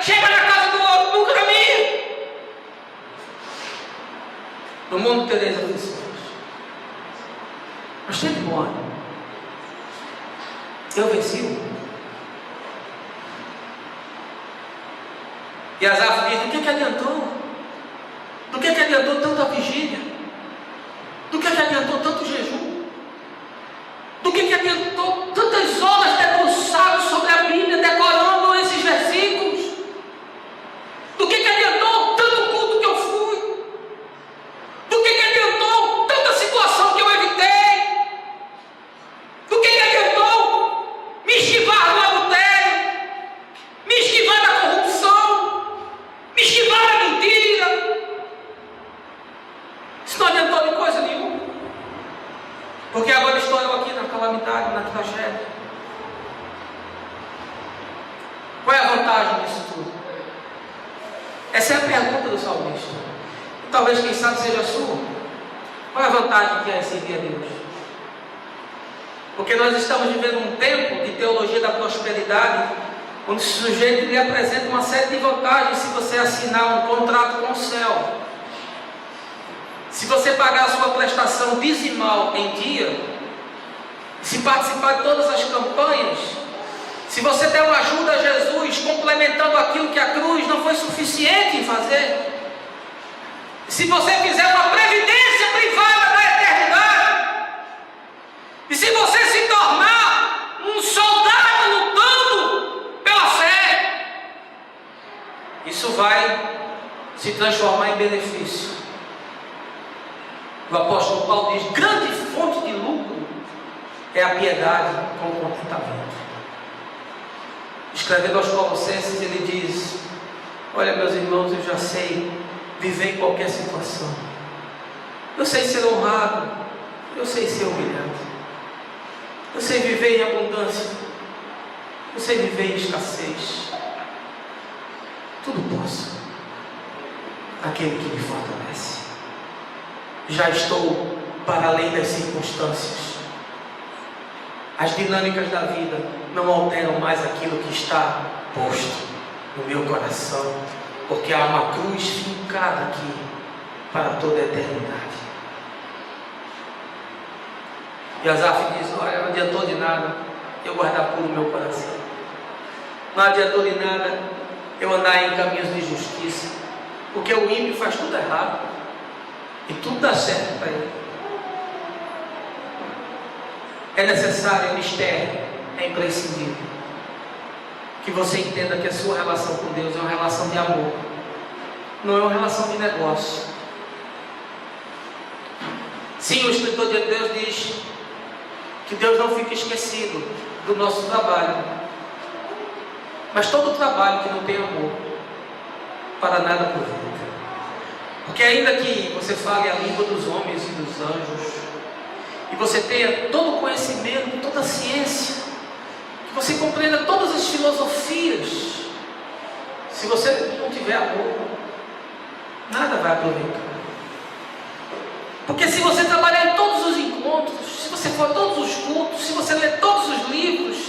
chega na casa do outro, nunca na minha. No mundo tereis aflições, mas tem de bom ânimo. Eu venci o mundo. E Asaf diz: do que adiantou? Do que adiantou tanta vigília? Do que adiantou tanto jejum? Do que adiantou tantas horas debruçadas sobre a Bíblia, decorando esses versículos? Do que adiantou tanto culto que eu fui? Do que adiantou tanta situação que eu evitei? Do que adiantou me esquivar do adultério, me esquivar da corrupção, me esquivar da mentira? Isso não adiantou de coisa nenhuma. Porque agora estou eu aqui na calamidade, na tragédia. Qual é a vantagem disso tudo? Essa é a pergunta do salmista. Talvez, quem sabe, seja a sua. Qual é a vantagem que é servir a Deus? Porque nós estamos vivendo um tempo de teologia da prosperidade, onde o sujeito lhe apresenta uma série de vantagens se você assinar um contrato com o céu. Se você pagar a sua prestação dizimal em dia, se participar de todas as campanhas, se você der uma ajuda a Jesus, complementando aquilo que a cruz não foi suficiente em fazer, se você fizer uma previdência privada na eternidade, e se você se tornar um soldado lutando pela fé, isso vai se transformar em benefício. O apóstolo Paulo diz: grande fonte de lucro é a piedade com o contentamento. Escrevendo aos Colossenses, ele diz: olha, meus irmãos, eu já sei viver em qualquer situação. Eu sei ser honrado, eu sei ser humilhado, eu sei viver em abundância, eu sei viver em escassez. Tudo posso naquele que me fortalece. Já estou para além das circunstâncias. As dinâmicas da vida não alteram mais aquilo que está posto no meu coração, porque há uma cruz fincada aqui para toda a eternidade. E Asaf diz: olha, não adiantou de nada eu guardar puro o meu coração. Não adiantou de nada eu andar em caminhos de justiça, porque o ímpio faz tudo errado e tudo dá certo para ele. É necessário, é mistério, é imprescindível que você entenda que a sua relação com Deus é uma relação de amor, não é uma relação de negócio. Sim, o escritor de Deus diz que Deus não fica esquecido do nosso trabalho, mas todo trabalho que não tem amor, para nada aproveita. Porque ainda que você fale a língua dos homens e dos anjos, e você tenha todo o conhecimento, toda a ciência, que você compreenda todas as filosofias, se você não tiver amor, nada vai aproveitar. Porque se você trabalhar em todos os encontros, se você for a todos os cultos, se você ler todos os livros,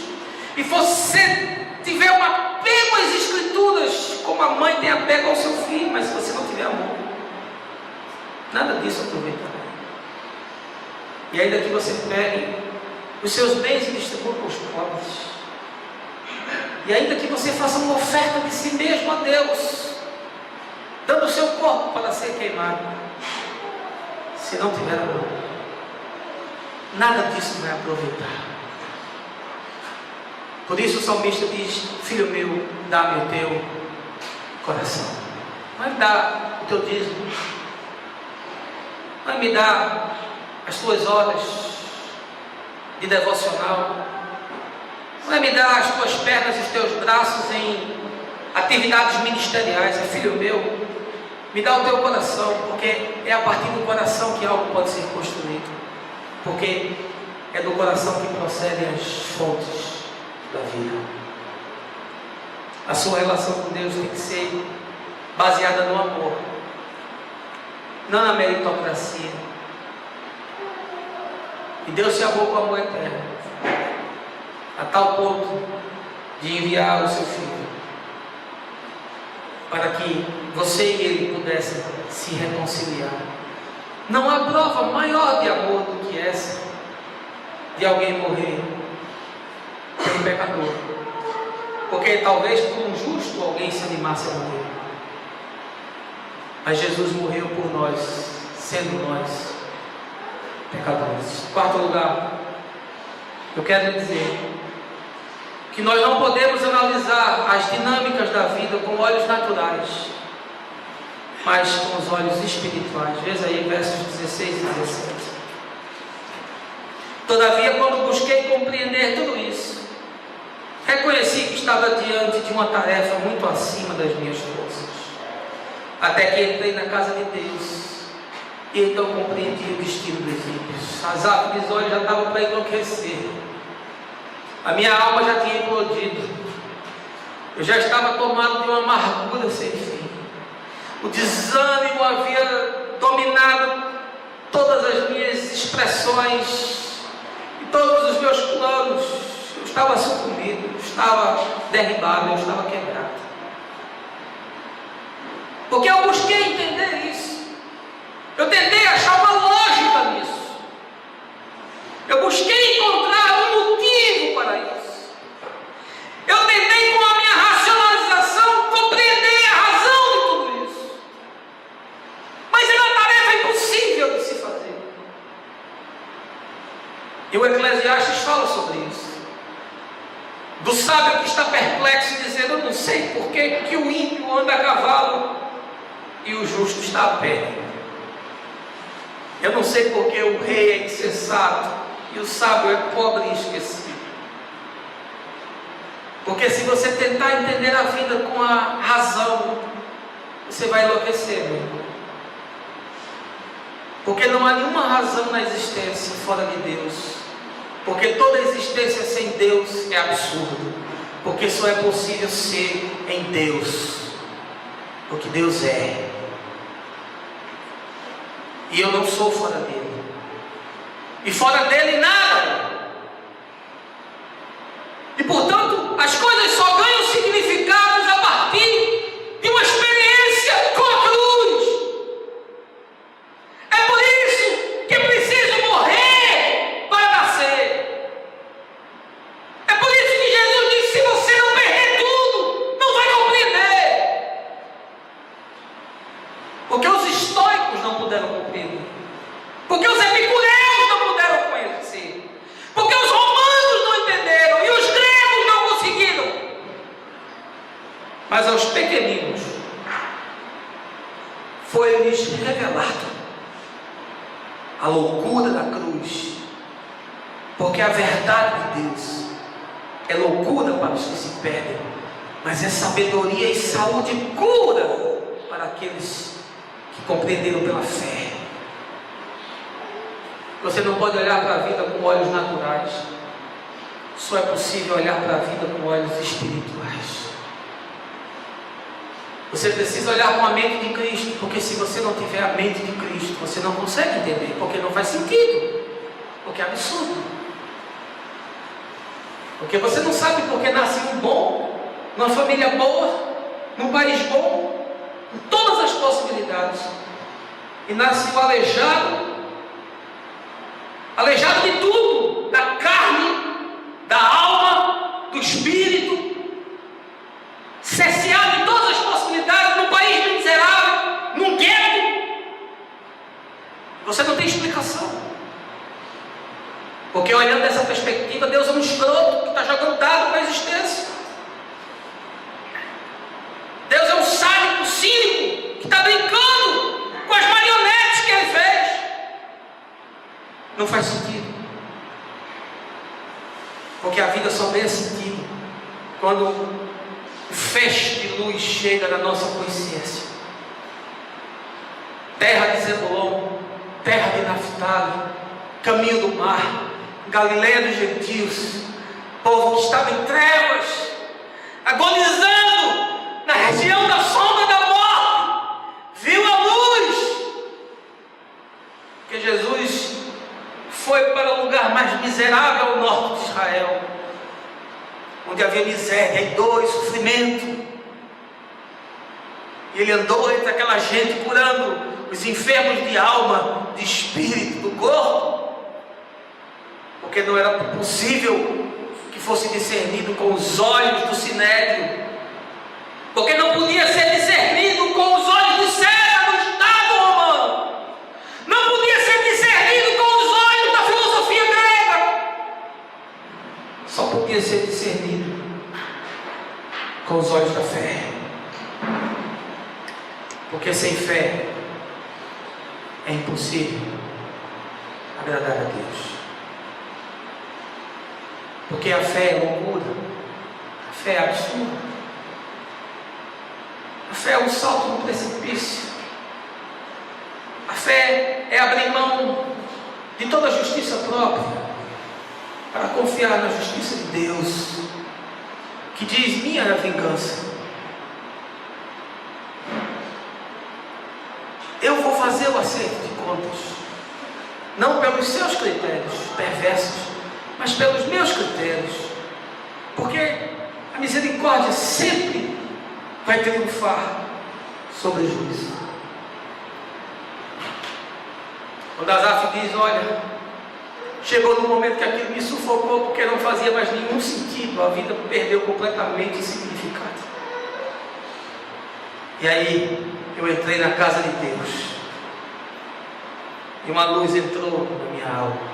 e você tiver um apego às escrituras, como a mãe tem apego ao seu filho, mas se você não tiver amor, nada disso aproveitará. E ainda que você pegue os seus bens e distribua para os pobres, e ainda que você faça uma oferta de si mesmo a Deus, dando o seu corpo para ser queimado, se não tiver amor, nada disso vai aproveitar. Por isso o salmista diz: filho meu, dá-me o teu coração. Vai me dar o teu dízimo, vai me dar as tuas horas de devocional, vai me dar as tuas pernas e os teus braços em atividades ministeriais. Filho meu, me dá o teu coração, porque é a partir do coração que algo pode ser construído, porque é do coração que procedem as fontes da vida. A sua relação com Deus tem que ser baseada no amor, não na meritocracia. E Deus se amou com amor eterno, a tal ponto de enviar o seu Filho para que você e ele pudessem se reconciliar. Não há prova maior de amor do que essa, de alguém morrer pelo pecador, porque talvez por um justo alguém se animasse a morrer, mas Jesus morreu por nós, sendo nós pecadores. Quarto lugar, eu quero dizer que nós não podemos analisar as dinâmicas da vida com olhos naturais, mas com os olhos espirituais. Veja aí versos 16 e 17. Todavia, quando busquei compreender tudo isso, reconheci que estava diante de uma tarefa muito acima das minhas forças, até que entrei na casa de Deus, e então compreendi o destino dos ímpios. As árvores dos olhos já estavam para enlouquecer, a minha alma já tinha implodido, eu já estava tomado de uma amargura sem fim, o desânimo havia dominado todas as minhas expressões e todos os meus planos. Eu estava sucumbido, eu estava derribado, eu estava quebrado, porque eu busquei entender isso. Eu tentei achar uma lógica nisso. Eu busquei encontrar um motivo para isso. Eu tentei, com a minha racionalização, compreender a razão de tudo isso. Mas é uma tarefa impossível de se fazer. E o Eclesiastes fala sobre isso. Do sábio que está perplexo, dizendo: eu não sei por que o ímpio anda a cavalo e o justo está a pé. Eu não sei porque o rei é insensato e o sábio é pobre e esquecido. Porque se você tentar entender a vida com a razão, você vai enlouquecer, meu irmão. Porque não há nenhuma razão na existência fora de Deus. Porque toda existência sem Deus é absurdo. Porque só é possível ser em Deus, porque Deus é. E eu não sou fora dele. E fora dele nada. E portanto, as coisas só ganham significados a partir de uma experiência com a cruz. É por isso que é preciso morrer para nascer. É por isso que Jesus disse: se você não perder tudo, não vai compreender. Porque os estoicos não puderam compreender. Porque os epicureus não puderam conhecer. Porque os romanos não entenderam. E os gregos não conseguiram. Mas aos pequeninos foi-lhes revelado a loucura da cruz. Porque a verdade de Deus é loucura para os que se perdem, mas é sabedoria e saúde e cura para aqueles que compreenderam pela fé. Você não pode olhar para a vida com olhos naturais. Só é possível olhar para a vida com olhos espirituais. Você precisa olhar com a mente de Cristo, porque se você não tiver a mente de Cristo, você não consegue entender, porque não faz sentido, porque é absurdo. Porque você não sabe porque nasce um bom, numa família boa, num país bom, com todas as possibilidades, e nasce o aleijado de tudo, da carne, da alma, do espírito, cerceado de todas as possibilidades, num país miserável, num gueto. Você não tem explicação. Porque olhando dessa perspectiva, Deus é um escroto que está jogando dado para a existência. Deus é um sádico, cínico, que está brincando com as marionetes que Ele fez. Não faz sentido. Porque a vida só tem sentido quando o feixe de luz chega na nossa consciência. Terra de Zebulon, terra de Naftali, caminho do mar, Galileia dos gentios, povo que estava em trevas, agonizando na região da sombra da morte, viu a luz. Porque Jesus foi para o lugar mais miserável ao norte de Israel, onde havia miséria e dor e sofrimento. E ele andou entre aquela gente curando os enfermos de alma, de espírito, do corpo, porque não era possível que fosse discernido com os olhos do sinédrio, porque não podia ser discernido com os olhos do César, do Estado romano, não podia ser discernido com os olhos da filosofia grega, só podia ser discernido com os olhos da fé, porque sem fé é impossível agradar a Deus. Porque a fé é loucura, a fé é absurda, a fé é um salto no precipício, a fé é abrir mão de toda a justiça própria para confiar na justiça de Deus, que diz: minha é a vingança, eu vou fazer o acerto de contas, não pelos seus critérios perversos, mas pelos meus critérios, porque a misericórdia sempre vai triunfar sobre o juízo. Quando Asaf diz: olha, chegou no momento que aquilo me sufocou, porque não fazia mais nenhum sentido, a vida perdeu completamente o significado. E aí eu entrei na casa de Deus, e uma luz entrou na minha alma.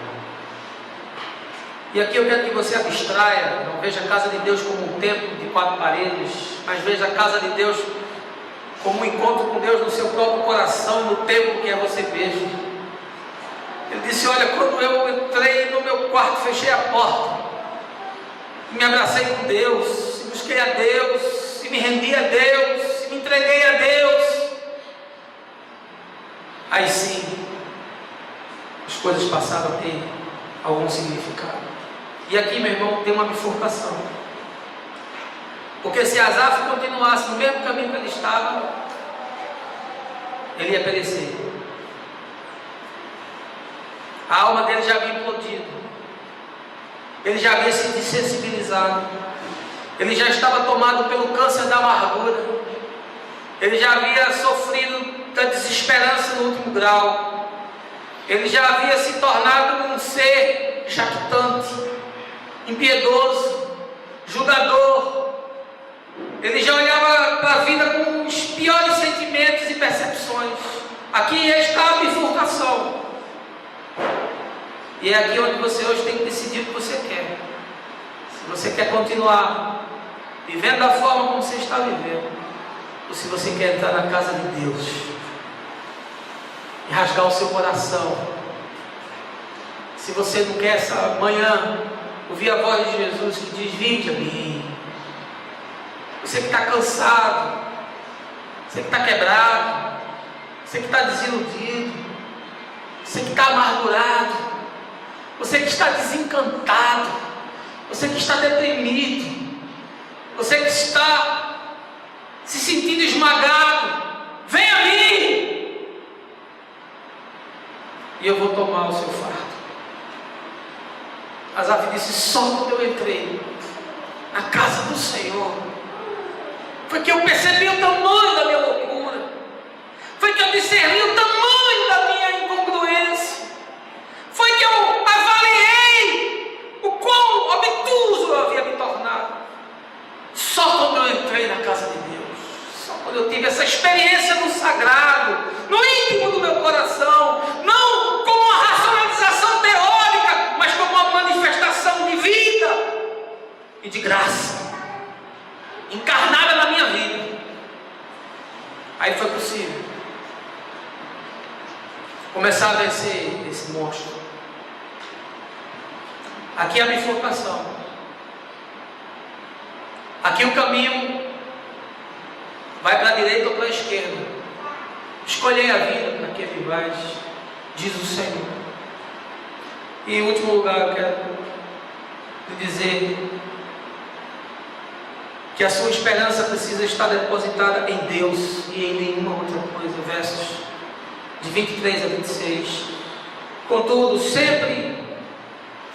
E aqui eu quero que você abstraia, não veja a casa de Deus como um templo de 4 paredes, mas veja a casa de Deus como um encontro com Deus no seu próprio coração, no templo que é você mesmo. Ele disse: olha, quando eu entrei no meu quarto, fechei a porta, me abracei com Deus, busquei a Deus, me rendi a Deus, me entreguei a Deus, aí sim as coisas passaram a ter algum significado. E aqui, meu irmão, tem uma bifurcação, porque se Asaf continuasse no mesmo caminho que ele estava, ele ia perecer. A alma dele já havia implodido, ele já havia se desensibilizado, ele já estava tomado pelo câncer da amargura, ele já havia sofrido da desesperança no último grau, ele já havia se tornado um ser jactante, impiedoso, julgador. Ele já olhava para a vida com os piores sentimentos e percepções. Aqui está a bifurcação, e é aqui onde você hoje tem que decidir o que você quer. Se você quer continuar vivendo da forma como você está vivendo, ou se você quer entrar na casa de Deus e rasgar o seu coração. Se você não quer essa manhã ouvir a voz de Jesus que diz: vinde a mim. Você que está cansado, você que está quebrado, você que está desiludido, você que está amargurado, você que está desencantado, você que está deprimido, você que está se sentindo esmagado, vem a mim e eu vou tomar o seu fardo. Asaf disse: só quando eu entrei na casa do Senhor foi que eu percebi o tamanho da minha loucura, foi que eu discerni o tamanho da minha incongruência, foi que eu avaliei o quão obtuso eu havia me tornado. Só quando eu entrei na casa de Deus, só quando eu tive essa experiência no sagrado, no íntimo do meu coração, não como uma racionalização teórica, mas como uma manifestação de vida e de graça encarnada na minha vida, aí foi possível começar a vencer esse monstro. Aqui é a bifurcação, aqui o caminho vai para a direita ou para a esquerda. Escolhei a vida para que vivais, diz o Senhor. E em último lugar, eu quero lhe dizer que a sua esperança precisa estar depositada em Deus e em nenhuma outra coisa. Versos de 23 a 26. Contudo, sempre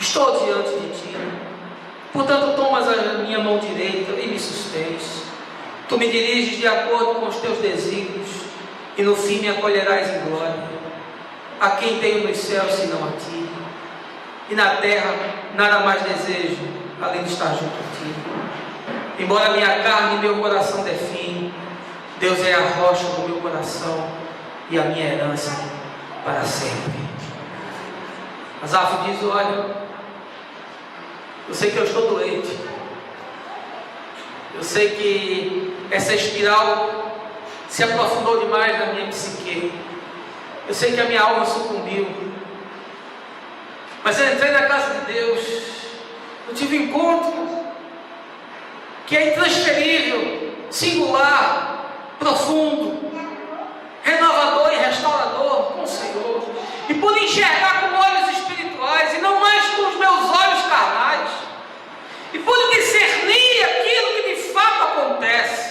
estou diante de ti, portanto tomas a minha mão direita e me sustens. Tu me diriges de acordo com os teus desígnios, e no fim me acolherás em glória. A quem tenho nos céus senão a ti, e na terra nada mais desejo além de estar junto a ti. Embora minha carne e meu coração definhem, Deus é a rocha do meu coração e a minha herança para sempre. Asaf diz: olha, eu sei que eu estou doente, eu sei que essa espiral se aprofundou demais na minha psique, eu sei que a minha alma sucumbiu, mas eu entrei na casa de Deus, eu tive um encontro que é intransferível, singular, profundo, renovador e restaurador com o Senhor, e pude enxergar com olhos espirituais e não mais com os meus olhos carnais, e pude discernir aquilo que de fato acontece.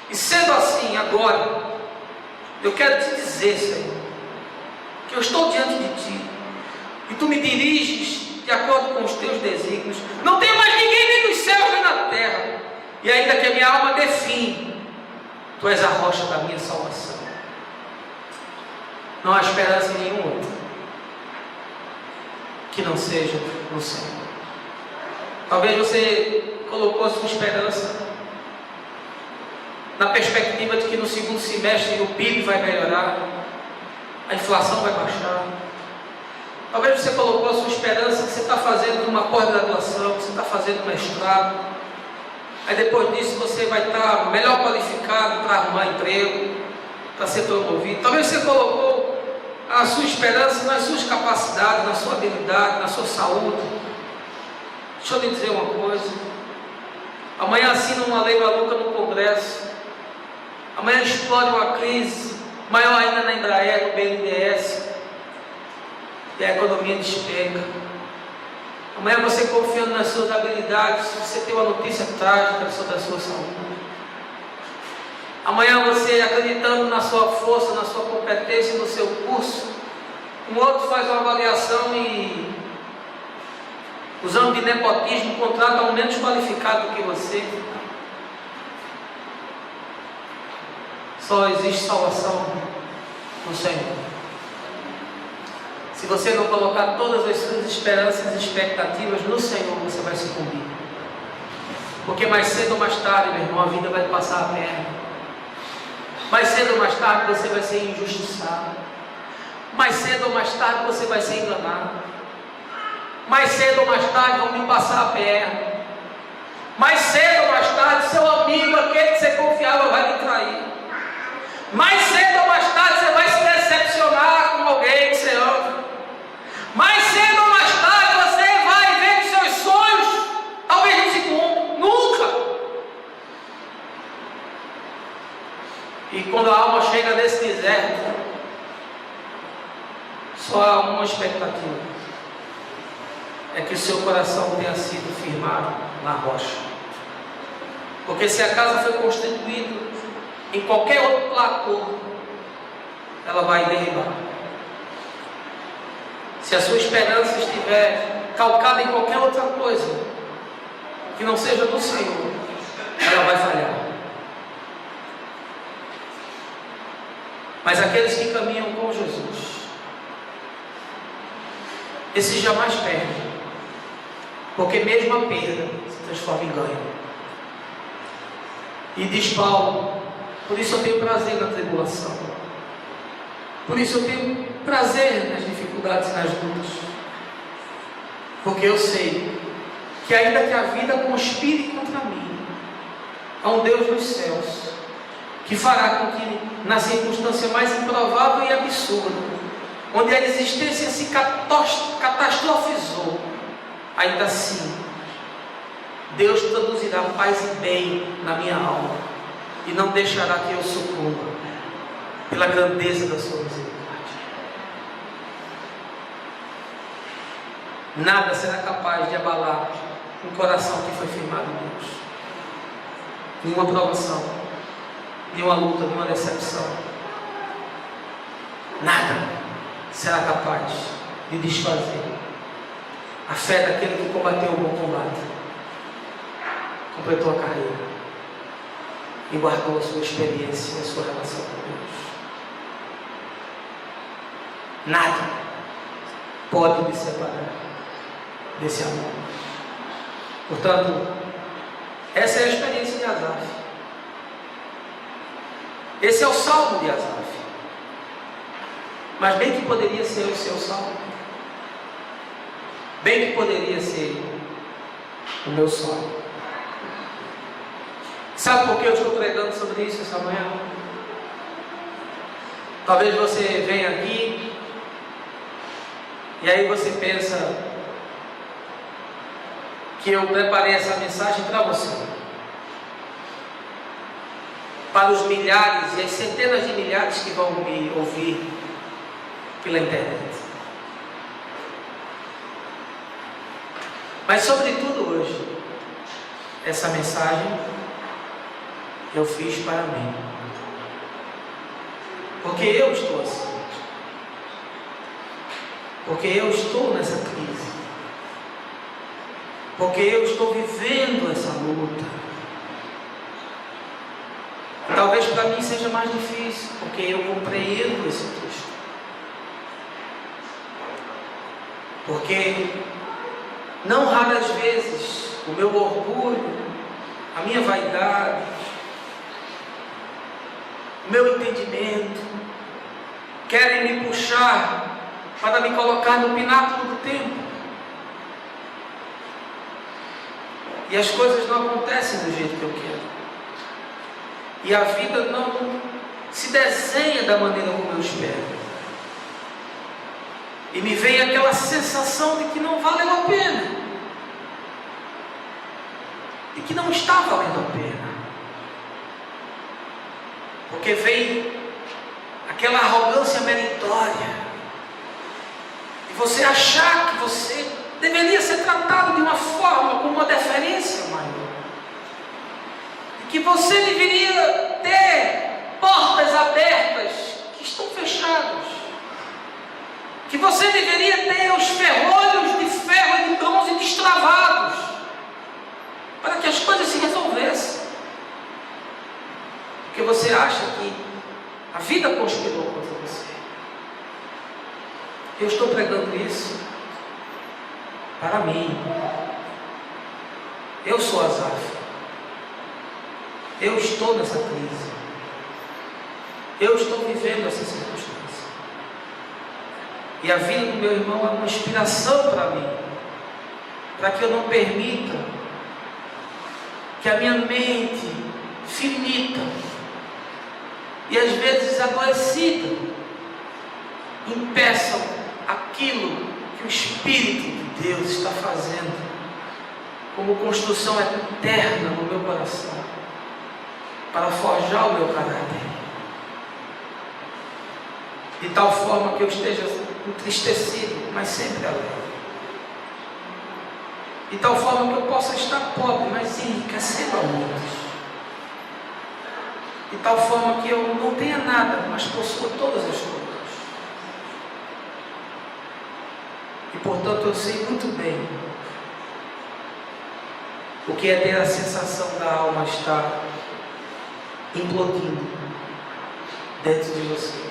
E sendo assim, agora eu quero te dizer, Senhor, que eu estou diante de ti e tu me diriges de acordo com os teus desígnios. Não tem mais ninguém nem nos céus nem na terra, e ainda que a minha alma define, tu és a rocha da minha salvação. Não há esperança em nenhum outro que não seja no Senhor. Talvez você colocou a sua esperança na perspectiva de que no segundo semestre o PIB vai melhorar, a inflação vai baixar. Talvez você colocou a sua esperança que você está fazendo uma pós-graduação, que você está fazendo mestrado, aí depois disso você vai estar melhor qualificado para arrumar emprego, para ser promovido. Talvez você colocou a sua esperança nas suas capacidades, na sua habilidade, na sua saúde. Deixa eu lhe dizer uma coisa: amanhã assina uma lei maluca no Congresso, amanhã explode uma crise maior ainda na Embraer, no BNDES, e a economia despenca. Amanhã você, confiando nas suas habilidades, você tem uma notícia trágica sobre a sua saúde. Amanhã você, acreditando na sua força, na sua competência, no seu curso, um outro faz uma avaliação e, usando de nepotismo, contrata um menos qualificado do que você. Só existe salvação no Senhor. Se você não colocar todas as suas esperanças e expectativas no Senhor, você vai sucumbir. Porque mais cedo ou mais tarde, meu irmão, a vida vai passar a perna. Mais cedo ou mais tarde você vai ser injustiçado. Mais cedo ou mais tarde você vai ser enganado. Mais cedo ou mais tarde vão me passar a perna. Mais cedo ou mais tarde seu amigo, aquele que você confiava, vai lhe trair. Mais cedo ou mais tarde você vai se decepcionar com alguém que você ama. Mais cedo ou mais tarde você vai ver que seus sonhos talvez não se cumprem. Nunca. E quando a alma chega nesse deserto, só há uma expectativa: é que o seu coração tenha sido firmado na rocha. Porque se a casa foi constituída em qualquer outro platô, ela vai derribar. Se a sua esperança estiver calcada em qualquer outra coisa que não seja do Senhor, ela vai falhar. Mas aqueles que caminham com Jesus, esses jamais perdem, porque mesmo a perda se transforma em ganho. E diz Paulo: por isso eu tenho prazer na tribulação, por isso eu tenho prazer nas dificuldades e nas lutas, porque eu sei que ainda que a vida conspire contra mim, há um Deus dos céus que fará com que, na circunstância mais improvável e absurda, onde a existência se catastrofizou, ainda assim Deus produzirá paz e bem na minha alma, e não deixará que eu sucumba, pela grandeza da sua misericórdia. Nada será capaz de abalar um coração que foi firmado em Deus. Nenhuma provação, nenhuma luta, nenhuma decepção, nada será capaz de desfazer a fé daquele que combateu o bom combate, completou a carreira. e guardou a sua experiência e a sua relação com Deus. Nada pode me separar desse amor. Portanto, essa é a experiência de Asaf. Esse é o salmo de Asaf. Mas bem que poderia ser o seu salmo. Bem que poderia ser o meu salmo. Sabe por que eu estou pregando sobre isso essa manhã? Talvez você venha aqui e aí você pensa que eu preparei essa mensagem para você, para os milhares e as centenas de milhares que vão me ouvir pela internet. Mas sobretudo hoje, essa mensagem eu fiz para mim, porque eu estou assim, porque eu estou nessa crise, porque eu estou vivendo essa luta. Talvez para mim seja mais difícil, porque eu compreendo esse texto, porque não raras vezes o meu orgulho, a minha vaidade, o meu entendimento querem me puxar para me colocar no pináculo do tempo, e as coisas não acontecem do jeito que eu quero, e a vida não se desenha da maneira como eu espero, e me vem aquela sensação de que não valeu a pena, e que não está valendo a pena, porque vem aquela arrogância meritória, e você achar que você deveria ser tratado de uma forma, com uma deferência maior, e que você deveria ter portas abertas que estão fechadas, que você deveria ter os ferrolhos de ferro e de bronze destravados, para que as coisas se resolvessem, porque você acha que a vida conspirou contra você. Eu estou pregando isso para mim. Eu sou Asaf. Eu estou nessa crise. Eu estou vivendo essa circunstância. E a vida do meu irmão é uma inspiração para mim, para que eu não permita que a minha mente finita e às vezes adoecida impeçam aquilo que o Espírito de Deus está fazendo como construção eterna no meu coração, para forjar o meu caráter, de tal forma que eu esteja entristecido, mas sempre alegre, de tal forma que eu possa estar pobre, mas enriquecendo a muitos, de tal forma que eu não tenha nada, mas possua todas as coisas. E portanto eu sei muito bem o que é ter a sensação da alma estar implodindo dentro de você.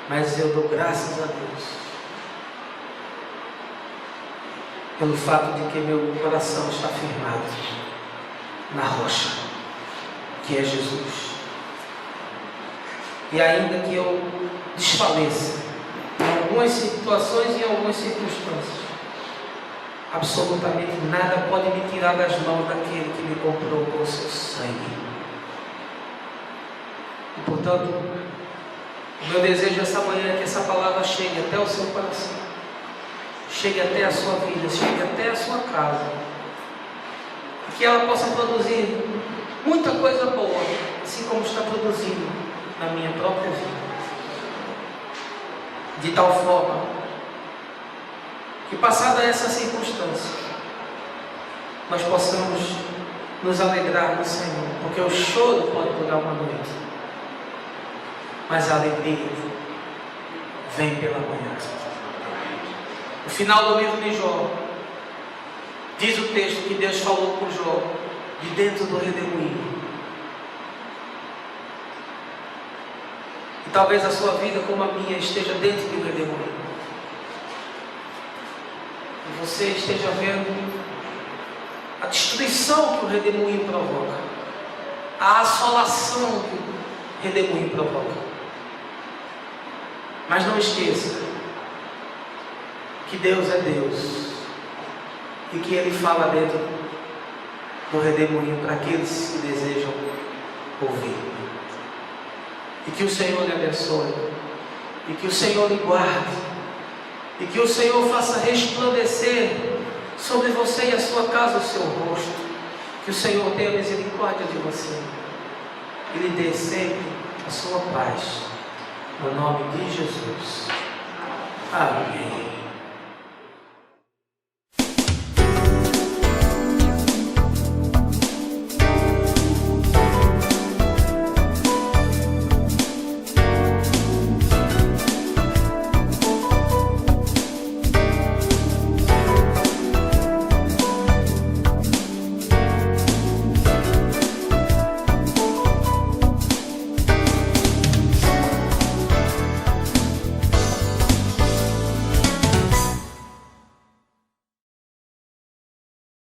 Mas eu dou graças a Deus pelo fato de que meu coração está firmado na rocha, que é Jesus. E ainda que eu desfaleça em algumas situações e em algumas circunstâncias, absolutamente nada pode me tirar das mãos daquele que me comprou com o seu sangue. E portanto, o meu desejo essa manhã é que essa palavra chegue até o seu coração, chegue até a sua vida, chegue até a sua casa, e que ela possa produzir muita coisa boa, assim como está produzindo na minha própria vida, de tal forma que, passada essa circunstância, nós possamos nos alegrar no Senhor, porque o choro pode durar uma noite, mas a alegria vem pela manhã. No final do livro de Jó, diz o texto que Deus falou com Jó de dentro do redemoinho. E talvez a sua vida, como a minha, esteja dentro de um redemoinho. E você esteja vendo a destruição que o redemoinho provoca, a assolação que o redemoinho provoca. Mas não esqueça que Deus é Deus e que Ele fala dentro do redemoinho para aqueles que desejam ouvir. E que o Senhor lhe abençoe, e que o Senhor lhe guarde, e que o Senhor faça resplandecer sobre você e a sua casa o seu rosto. Que o Senhor tenha misericórdia de você e lhe dê sempre a sua paz, no nome de Jesus. Amém.